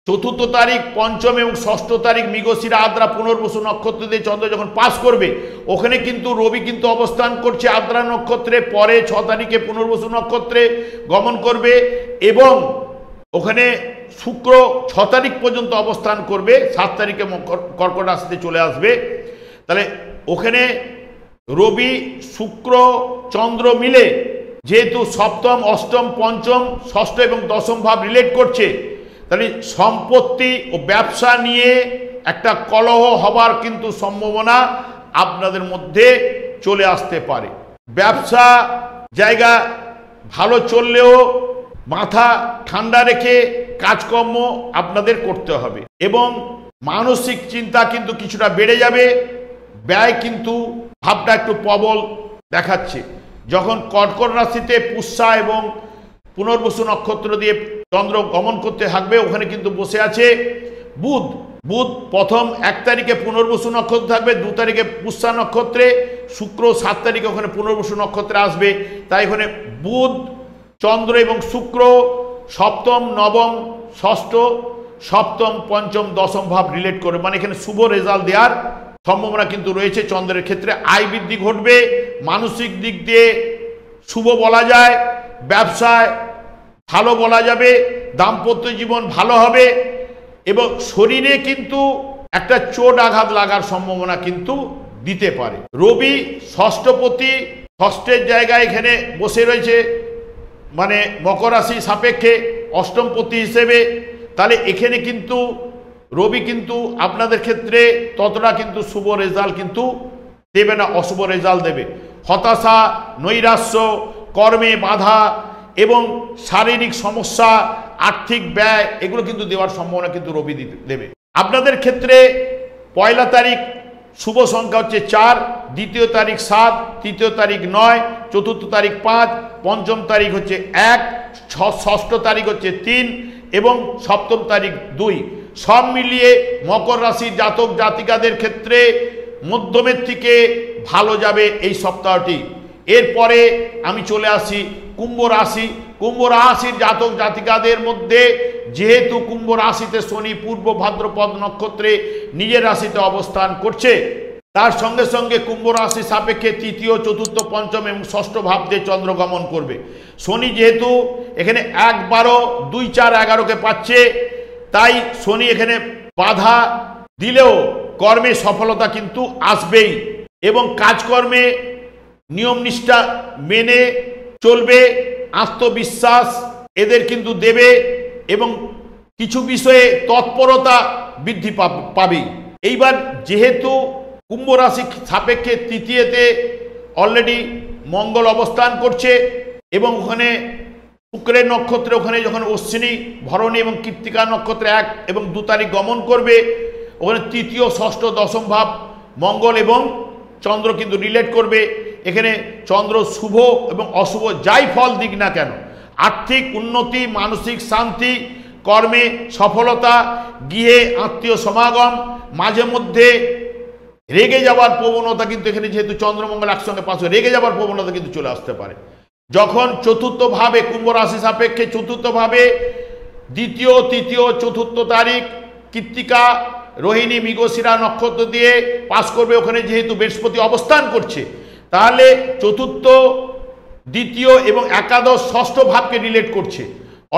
চতুর্থ তারিখ, পঞ্চম এবং ষষ্ঠ তারিখ মৃগশিরা, আদ্রা, পুনর্বসু নক্ষত্র দিয়ে চন্দ্র যখন পাস করবে, ওখানে কিন্তু রবি কিন্তু অবস্থান করছে আদ্রা নক্ষত্রে, পরে 6 তারিখে পুনর্বসু নক্ষত্রে গমন করবে এবং ওখানে শুক্র 6 তারিখ পর্যন্ত অবস্থান করবে, 7 তারিখে কর্কট রাশিতে চলে আসবে। তাহলে ওখানে রবি, শুক্র, চন্দ্র মিলে যেহেতু সপ্তম, অষ্টম, পঞ্চম, ষষ্ঠ এবং দশম ভাব রিলেট করছে, তাহলে সম্পত্তি ও ব্যবসা নিয়ে একটা কলহ হবার কিন্তু সম্ভাবনা আপনাদের মধ্যে চলে আসতে পারে। ব্যবসা জায়গা ভালো চললেও মাথা ঠান্ডা রেখে কাজকর্ম আপনাদের করতে হবে এবং মানসিক চিন্তা কিন্তু কিছুটা বেড়ে যাবে। ব্যয় কিন্তু ভাবটা একটু প্রবল দেখাচ্ছে। যখন কর্কট রাশিতে পুষ্যা এবং পুনর্বসু নক্ষত্র দিয়ে চন্দ্র গমন করতে থাকবে, ওখানে কিন্তু বসে আছে বুধ। বুধ প্রথম 1 তারিখে পুনর্বসু নক্ষত্র থাকবে, 2 তারিখে পুষ্যা নক্ষত্রে, শুক্র 7 তারিখে ওখানে পুনর্বসু নক্ষত্রে আসবে। তাই ওখানে বুধ, চন্দ্র এবং শুক্র সপ্তম, নবম, ষষ্ঠ, সপ্তম, পঞ্চম, দশম ভাব রিলেট করে, মানে এখানে শুভ রেজাল্ট দেওয়ার সম্ভাবনা কিন্তু রয়েছে। চন্দ্রের ক্ষেত্রে আয় বৃদ্ধি ঘটবে, মানসিক দিক দিয়ে শুভ বলা যায়, ব্যবসায় ভালো বলা যাবে, দাম্পত্য জীবন ভালো হবে এবং শরীরে কিন্তু একটা চোট আঘাত লাগার সম্ভাবনা কিন্তু দিতে পারে। রবি ষষ্ঠপতি, ষষ্ঠের জায়গায় এখানে বসে রয়েছে, মানে মকর রাশি সাপেক্ষে অষ্টমপতি হিসেবে। তাহলে এখানে কিন্তু রবি কিন্তু আপনাদের ক্ষেত্রে ততটা কিন্তু শুভ রেজাল্ট কিন্তু দেবে না, অশুভ রেজাল্ট দেবে। হতাশা, নৈরাশ্য, কর্মে বাধা এবং শারীরিক সমস্যা, আর্থিক ব্যয় এগুলো কিন্তু দেওয়ার সম্ভাবনা কিন্তু রবি দেবে। আপনাদের ক্ষেত্রে 1 তারিখ শুভ সংখ্যা হচ্ছে 4, দ্বিতীয় তারিখ 7, তৃতীয় তারিখ 9, চতুর্থ তারিখ 5, পঞ্চম তারিখ হচ্ছে 1, ষষ্ঠ তারিখ হচ্ছে 3 এবং সপ্তম তারিখ 2। সব মিলিয়ে মকর রাশির জাতক জাতিকাদের ক্ষেত্রে মধ্যমের থেকে ভালো যাবে এই সপ্তাহটি। এরপরে আমি চলে আসি কুম্ভ রাশি। কুম্ভ রাশির জাতক জাতিকাদের মধ্যে যেহেতু কুম্ভ রাশিতে শনি পূর্ব ভাদ্রপদ নক্ষত্রে নিজের রাশিতে অবস্থান করছে, তার সঙ্গে সঙ্গে কুম্ভ রাশি সাপেক্ষে তৃতীয়, চতুর্থ, পঞ্চম এবং ষষ্ঠ ভাব দিয়ে চন্দ্র গমন করবে। শনি যেহেতু এখানে 1, 12, 2, 4, 11কে পাচ্ছে, তাই শনি এখানে বাধা দিলেও কর্মে সফলতা কিন্তু আসবেই এবং কাজকর্মে নিয়ম নিষ্ঠা মেনে চলবে, আত্মবিশ্বাস এদের কিন্তু দেবে এবং কিছু বিষয়ে তৎপরতা বৃদ্ধি পাবে। এইবার যেহেতু কুম্ভ রাশি সাপেক্ষে তৃতীয়তে অলরেডি মঙ্গল অবস্থান করছে এবং ওখানে শুক্রের নক্ষত্রে ওখানে যখন অশ্বিনী, ভরণী এবং কৃত্তিকা নক্ষত্রে 1 এবং 2 তারিখ গমন করবে, ওখানে তৃতীয়, ষষ্ঠ, দশম ভাব মঙ্গল এবং চন্দ্র কিন্তু রিলেট করবে। এখানে চন্দ্র শুভ এবং অশুভ যাই ফল দিক না কেন, আর্থিক উন্নতি, মানসিক শান্তি, কর্মে সফলতা, গৃহে আত্মীয় সমাগম, মাঝে মধ্যে রেগে যাওয়ার প্রবণতা কিন্তু এখানে যেহেতু চন্দ্রমঙ্গল একসঙ্গে পাশে, রেগে যাওয়ার প্রবণতা কিন্তু চলে আসতে পারে। যখন চতুর্থ ভাবে কুম্ভ রাশি সাপেক্ষে চতুর্থ ভাবে দ্বিতীয়, তৃতীয়, চতুর্থ তারিখ কৃত্তিকা, রোহিণী, মৃগশিরা নক্ষত্র দিয়ে পাস করবে, ওখানে যেহেতু বৃহস্পতি অবস্থান করছে, তাহলে চতুর্থ, দ্বিতীয় এবং একাদশ, ষষ্ঠ ভাবকে রিলেট করছে।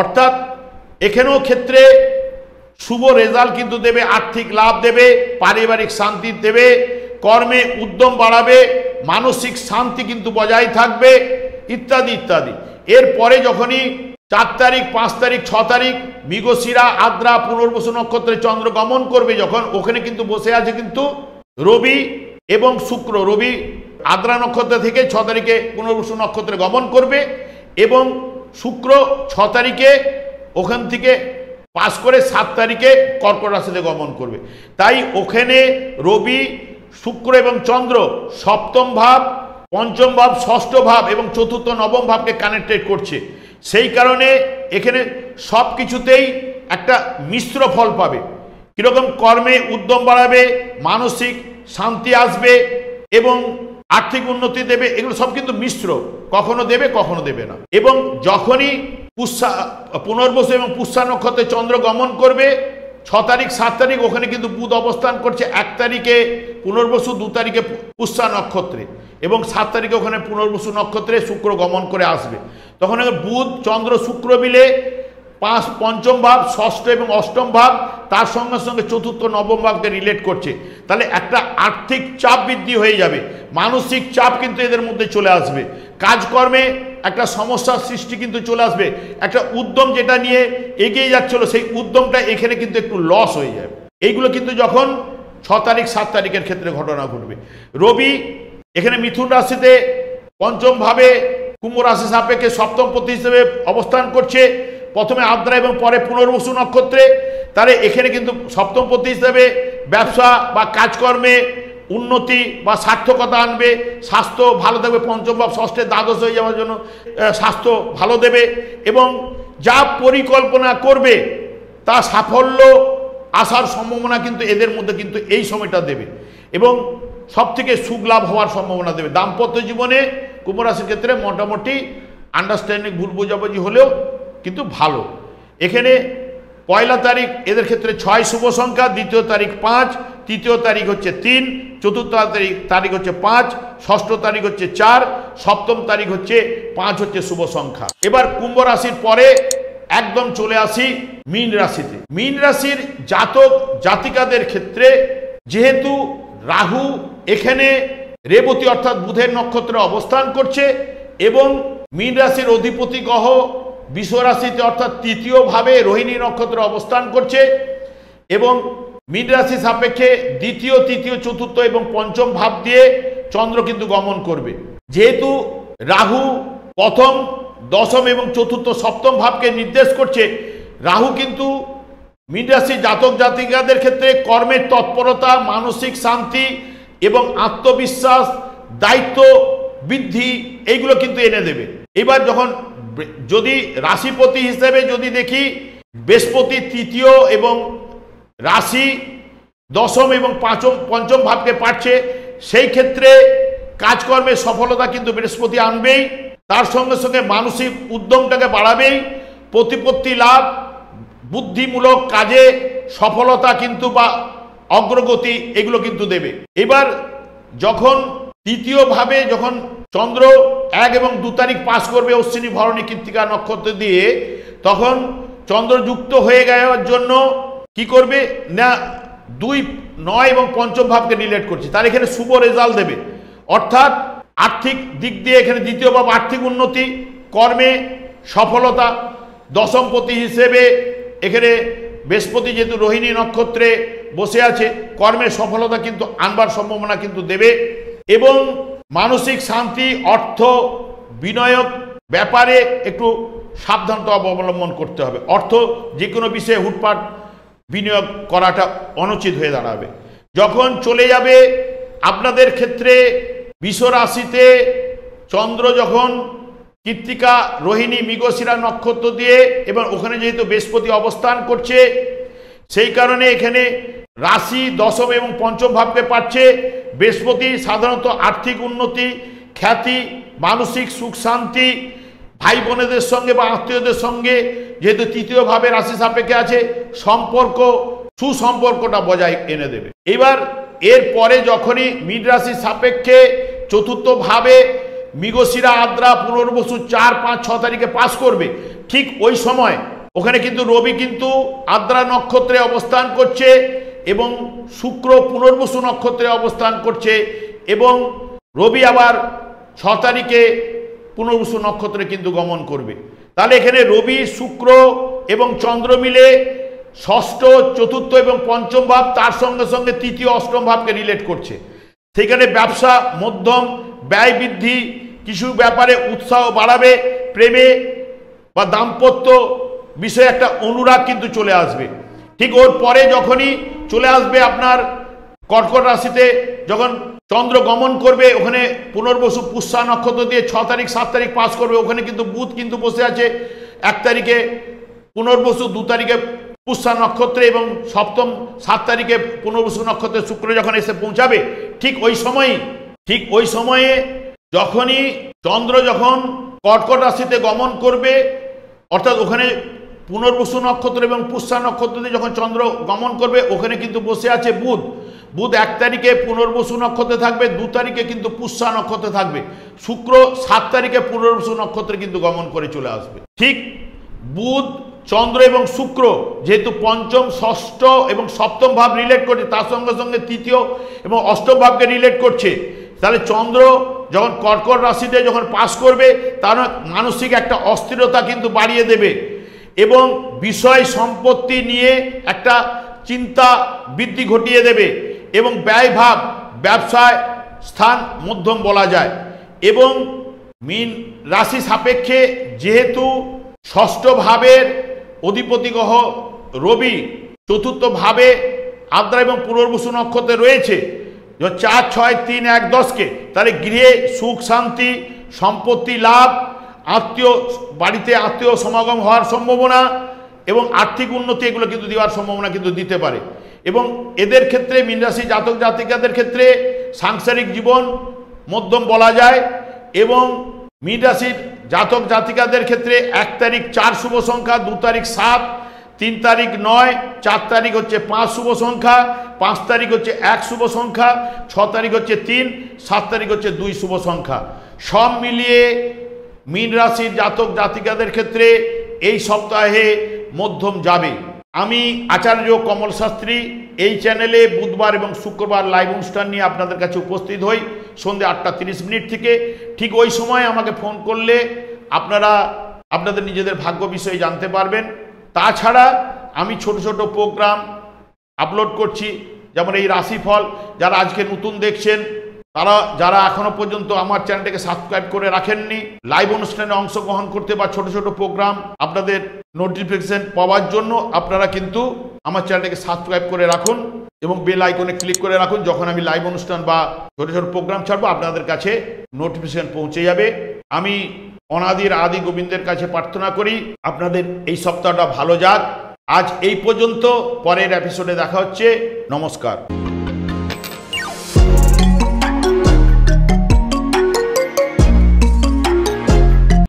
অর্থাৎ এখানেও ক্ষেত্রে শুভ রেজাল্ট কিন্তু দেবে, আর্থিক লাভ দেবে, পারিবারিক শান্তি দেবে, কর্মে উদ্যম বাড়াবে, মানসিক শান্তি কিন্তু বজায় থাকবে ইত্যাদি ইত্যাদি। এরপরে যখনই 4 তারিখ, 5 তারিখ, 6 তারিখ মৃগশিরা, আদ্রা, পুনর্বসু নক্ষত্রে চন্দ্র গমন করবে, যখন ওখানে কিন্তু বসে আছে কিন্তু রবি এবং শুক্র। রবি আদ্রা নক্ষত্র থেকে 6 তারিখে পুনর্বসু নক্ষত্রে গমন করবে এবং শুক্র 6 তারিখে ওখান থেকে পাস করে 7 তারিখে কর্কট রাশিতে গমন করবে। তাই ওখানে রবি, শুক্র এবং চন্দ্র সপ্তম ভাব, পঞ্চম ভাব, ষষ্ঠ ভাব এবং চতুর্থ, নবম ভাবকে কানেক্টেড করছে। সেই কারণে এখানে সব কিছুতেই একটা মিশ্র ফল পাবে। কীরকম? কর্মে উদ্যম বাড়াবে, মানসিক শান্তি আসবে এবং আর্থিক উন্নতি দেবে। এগুলো সব কিন্তু মিশ্র, কখনো দেবে কখনো দেবে না। এবং যখনই পুনর্বসু এবং পুষ্যা নক্ষত্রে চন্দ্র গমন করবে 6 তারিখ, 7 তারিখ, ওখানে কিন্তু বুধ অবস্থান করছে। 1 তারিখে পুনর্বসু, 2 তারিখে পুষ্যা নক্ষত্রে এবং 7 তারিখে ওখানে পুনর্বসু নক্ষত্রে শুক্র গমন করে আসবে। তখন বুধ, চন্দ্র, শুক্র মিলে পঞ্চম ভাব, ষষ্ঠ এবং অষ্টম ভাব, তার সঙ্গে সঙ্গে চতুর্থ, নবম ভাবকে রিলেট করছে। তাহলে একটা আর্থিক চাপ বৃদ্ধি হয়ে যাবে, মানসিক চাপ কিন্তু এদের মধ্যে চলে আসবে, কাজকর্মে একটা সমস্যার সৃষ্টি কিন্তু চলে আসবে। একটা উদ্যম যেটা নিয়ে এগিয়ে যাচ্ছিল, সেই উদ্যমটা এখানে কিন্তু একটু লস হয়ে যাবে। এইগুলো কিন্তু যখন 6 তারিখ, 7 তারিখের ক্ষেত্রে ঘটনা ঘটবে। রবি এখানে মিথুন রাশিতে পঞ্চম ভাবে কুম্ভ রাশি সাপেক্ষে সপ্তম পতি হিসেবে অবস্থান করছে, প্রথমে আদ্রা এবং পরে পুনর্বসু নক্ষত্রে। তাহলে এখানে কিন্তু সপ্তম পতি হিসেবে ব্যবসা বা কাজকর্মে উন্নতি বা সার্থকতা আনবে, স্বাস্থ্য ভালো থাকবে। পঞ্চম ভাব ষষ্ঠে দ্বাদশ হয়ে যাওয়ার জন্য স্বাস্থ্য ভালো দেবে এবং যা পরিকল্পনা করবে তা সাফল্য আসার সম্ভাবনা কিন্তু এদের মধ্যে কিন্তু এই সময়টা দেবে এবং সব থেকে সুখ লাভ হওয়ার সম্ভাবনা দেবে। দাম্পত্য জীবনে কুম্ভ রাশির ক্ষেত্রে মোটামুটি আন্ডারস্ট্যান্ডিং, ভুল বোঝাবুঝি হলেও কিন্তু ভালো। এখানে 1 তারিখ এদের ক্ষেত্রে 6 শুভ সংখ্যা, 2 তারিখ 5, 3 তারিখ হচ্ছে 3, 4 তারিখ হচ্ছে 5, 6 তারিখ হচ্ছে 4, 7 তারিখ হচ্ছে 5 হচ্ছে শুভ সংখ্যা। এবার কুম্ভ রাশির পরে একদম চলে আসি মীন রাশিতে। মীন রাশির জাতক জাতিকাদের ক্ষেত্রে যেহেতু রাহু এখানে রেবতী অর্থাৎ বুধের নক্ষত্রে অবস্থান করছে এবং মীন রাশির অধিপতি গ্রহ বৃষ রাশিতে অর্থাৎ 3য় ভাবে রোহিণী নক্ষত্রে অবস্থান করছে এবং মীন রাশি সাপেক্ষে 2য়, 3য়, 4র্থ এবং 5ম ভাব দিয়ে চন্দ্র কিন্তু গমন করবে। যেহেতু রাহু প্রথম, 10ম এবং 4র্থ, 7ম ভাবকে নির্দেশ করছে, রাহু কিন্তু মীন রাশি জাতক জাতিকাদের ক্ষেত্রে কর্মের তৎপরতা, মানসিক শান্তি এবং আত্মবিশ্বাস, দায়িত্ব বৃদ্ধি এইগুলো কিন্তু এনে দেবে। এবার যখন যদি রাশিপতি হিসেবে যদি দেখি বৃহস্পতি 3য় এবং রাশি 10ম এবং 5ম ভাবকে পাচ্ছে, সেই ক্ষেত্রে কাজকর্মের সফলতা কিন্তু বৃহস্পতি আনবেই, তার সঙ্গে সঙ্গে মানসিক উদ্যমটাকে বাড়াবেই, প্রতিপত্তি লাভ, বুদ্ধিমূলক কাজে সফলতা কিন্তু বা অগ্রগতি এগুলো কিন্তু দেবে। এবার যখন 3য় ভাবে যখন চন্দ্র 1 এবং 2 তারিখ পাস করবে অশ্বিনী, ভরণী, কৃত্তিকা নক্ষত্র দিয়ে, তখন চন্দ্র যুক্ত হয়ে যাওয়ার জন্য কি করবে না 2, 9 এবং 5ম ভাবকে রিলেট করছে, তার এখানে শুভ রেজাল্ট দেবে। অর্থাৎ আর্থিক দিক দিয়ে এখানে 2য় ভাব আর্থিক উন্নতি, কর্মে সফলতা, 10ম পতি হিসেবে এখানে বৃহস্পতি যেহেতু রোহিণী নক্ষত্রে বসে আছে, কর্মের সফলতা কিন্তু আনবার সম্ভাবনা কিন্তু দেবে এবং মানসিক শান্তি, অর্থ বিনিয়োগ ব্যাপারে একটু সাবধানতা অবলম্বন করতে হবে। অর্থ যে কোনো বিষয়ে হুটপাট বিনিয়োগ করাটা অনুচিত হয়ে দাঁড়াবে। যখন চলে যাবে আপনাদের ক্ষেত্রে বৃষ রাশিতে চন্দ্র যখন কৃত্তিকা, রোহিণী, মৃগশিরা নক্ষত্র দিয়ে এবং ওখানে যেহেতু বৃহস্পতি অবস্থান করছে, সেই কারণে এখানে রাশি 10ম এবং 5ম ভাবকে পাচ্ছে। বৃহস্পতি সাধারণত আর্থিক উন্নতি, খ্যাতি, মানসিক সুখ শান্তি, ভাই বোনেদের সঙ্গে বা আত্মীয়দের সঙ্গে যেহেতু 3য় ভাবে রাশি সাপেক্ষে আছে, সম্পর্ক, সুসম্পর্কটা বজায় এনে দেবে। এবার এরপরে যখনই মীন রাশির সাপেক্ষে 4র্থ ভাবে মৃগশিরা, আদ্রা, পুনর্বসু 4, 5, 6 তারিখে পাস করবে, ঠিক ওই সময় ওখানে কিন্তু রবি কিন্তু আদ্রা নক্ষত্রে অবস্থান করছে এবং শুক্র পুনর্বসু নক্ষত্রে অবস্থান করছে এবং রবি আবার 6 তারিখে পুনর্বসু নক্ষত্রে কিন্তু গমন করবে। তাহলে এখানে রবি, শুক্র এবং চন্দ্র মিলে ষষ্ঠ, চতুর্থ এবং পঞ্চম ভাব, তার সঙ্গে সঙ্গে তৃতীয়, অষ্টম ভাবকে রিলেট করছে। সেখানে ব্যবসা মধ্যম, ব্যয় বৃদ্ধি, কিছু ব্যাপারে উৎসাহ বাড়াবে, প্রেমে বা দাম্পত্য বিষয়ে একটা অনুরাগ কিন্তু চলে আসবে। ঠিক ওর পরে যখনই চলে আসবে আপনার কর্কট রাশিতে, যখন চন্দ্র গমন করবে, ওখানে পুনর্বসু পুষ্যা নক্ষত্র দিয়ে 6 তারিখ 7 তারিখ পাস করবে। ওখানে কিন্তু বুধ কিন্তু বসে আছে 1 তারিখে পুনর্বসু, 2 তারিখে পুষ্যা নক্ষত্রে এবং সপ্তম 7 তারিখে পুনর্বসু নক্ষত্রে শুক্র যখন এসে পৌঁছাবে, ঠিক ওই সময়ে যখনই চন্দ্র যখন কর্কট রাশিতে গমন করবে, অর্থাৎ ওখানে পুনর্বসু নক্ষত্র এবং পুষ্যা নক্ষত্র দিয়ে যখন চন্দ্র গমন করবে, ওখানে কিন্তু বসে আছে বুধ। 1 তারিখে পুনর্বসু নক্ষত্রে থাকবে, 2 তারিখে কিন্তু পুষ্যা নক্ষত্রে থাকবে। শুক্র 7 তারিখে পুনর্বসু নক্ষত্রে কিন্তু গমন করে চলে আসবে। ঠিক বুধ, চন্দ্র এবং শুক্র যেহেতু পঞ্চম, ষষ্ঠ এবং সপ্তম ভাব রিলেট করছে, তার সঙ্গে সঙ্গে তৃতীয় এবং অষ্টম ভাবকে রিলেট করছে। তাহলে চন্দ্র যখন কর্কট রাশিতে যখন পাস করবে, তার মানসিক একটা অস্থিরতা কিন্তু বাড়িয়ে দেবে এবং বিষয় সম্পত্তি নিয়ে একটা চিন্তা বৃদ্ধি ঘটিয়ে দেবে এবং ব্যয়ভাব, ব্যবসায় স্থান মধ্যম বলা যায়। এবং মীন রাশি সাপেক্ষে যেহেতু ষষ্ঠ ভাবের অধিপতি গ্রহ রবি চতুর্থ ভাবে আদ্রা এবং পুনর্বসু নক্ষত্রে রয়েছে, 4, 6, 3, 1, 10কে, তাহলে গৃহে সুখ শান্তি, সম্পত্তি লাভ, বাড়িতে আত্মীয় সমাগম হওয়ার সম্ভাবনা এবং আর্থিক উন্নতি, এগুলো কিন্তু দেওয়ার সম্ভাবনা কিন্তু দিতে পারে। এবং এদের ক্ষেত্রে মীন রাশি জাতক জাতিকাদের ক্ষেত্রে সাংসারিক জীবন মধ্যম বলা যায়। এবং মীন রাশির জাতক জাতিকাদের ক্ষেত্রে 1 তারিখ 4 শুভ সংখ্যা, 2 তারিখ 7, 3 তারিখ 9, 4 তারিখ হচ্ছে 5 শুভ সংখ্যা, 5 তারিখ হচ্ছে 1 শুভ সংখ্যা, 6 তারিখ হচ্ছে 3, 7 তারিখ হচ্ছে 2 শুভ সংখ্যা। সব মিলিয়ে মীন রাশির জাতক জাতিকাদের ক্ষেত্রে এই সপ্তাহে মধ্যম যাবে। আমি আচার্য কমল শাস্ত্রী এই চ্যানেলে বুধবার এবং শুক্রবার লাইভ অনুষ্ঠান নিয়ে আপনাদের কাছে উপস্থিত হই সন্ধ্যে 8:30 থেকে। ঠিক ওই সময় আমাকে ফোন করলে আপনারা আপনাদের নিজেদের ভাগ্য বিষয়ে জানতে পারবেন। তাছাড়া আমি ছোট ছোট প্রোগ্রাম আপলোড করছি, যেমন এই রাশিফল। যারা আজকে নতুন দেখছেন, যারা এখনো পর্যন্ত আমার চ্যানেলটাকে সাবস্ক্রাইব করে রাখেননি, লাইভ অনুষ্ঠানে অংশগ্রহণ করতে বা ছোট ছোট প্রোগ্রাম আপনাদের নোটিফিকেশন পাওয়ার জন্য আপনারা কিন্তু আমার চ্যানেলটাকে সাবস্ক্রাইব করে রাখুন এবং বেল আইকনে ক্লিক করে রাখুন। যখন আমি লাইভ অনুষ্ঠান বা ছোট ছোট প্রোগ্রাম ছাড়বো, আপনাদের কাছে নোটিফিকেশন পৌঁছে যাবে। আমি অনাদির আদি গোবিন্দের কাছে প্রার্থনা করি আপনাদের এই সপ্তাহটা ভালো যাক। আজ এই পর্যন্ত, পরের এপিসোডে দেখা হচ্ছে। নমস্কার।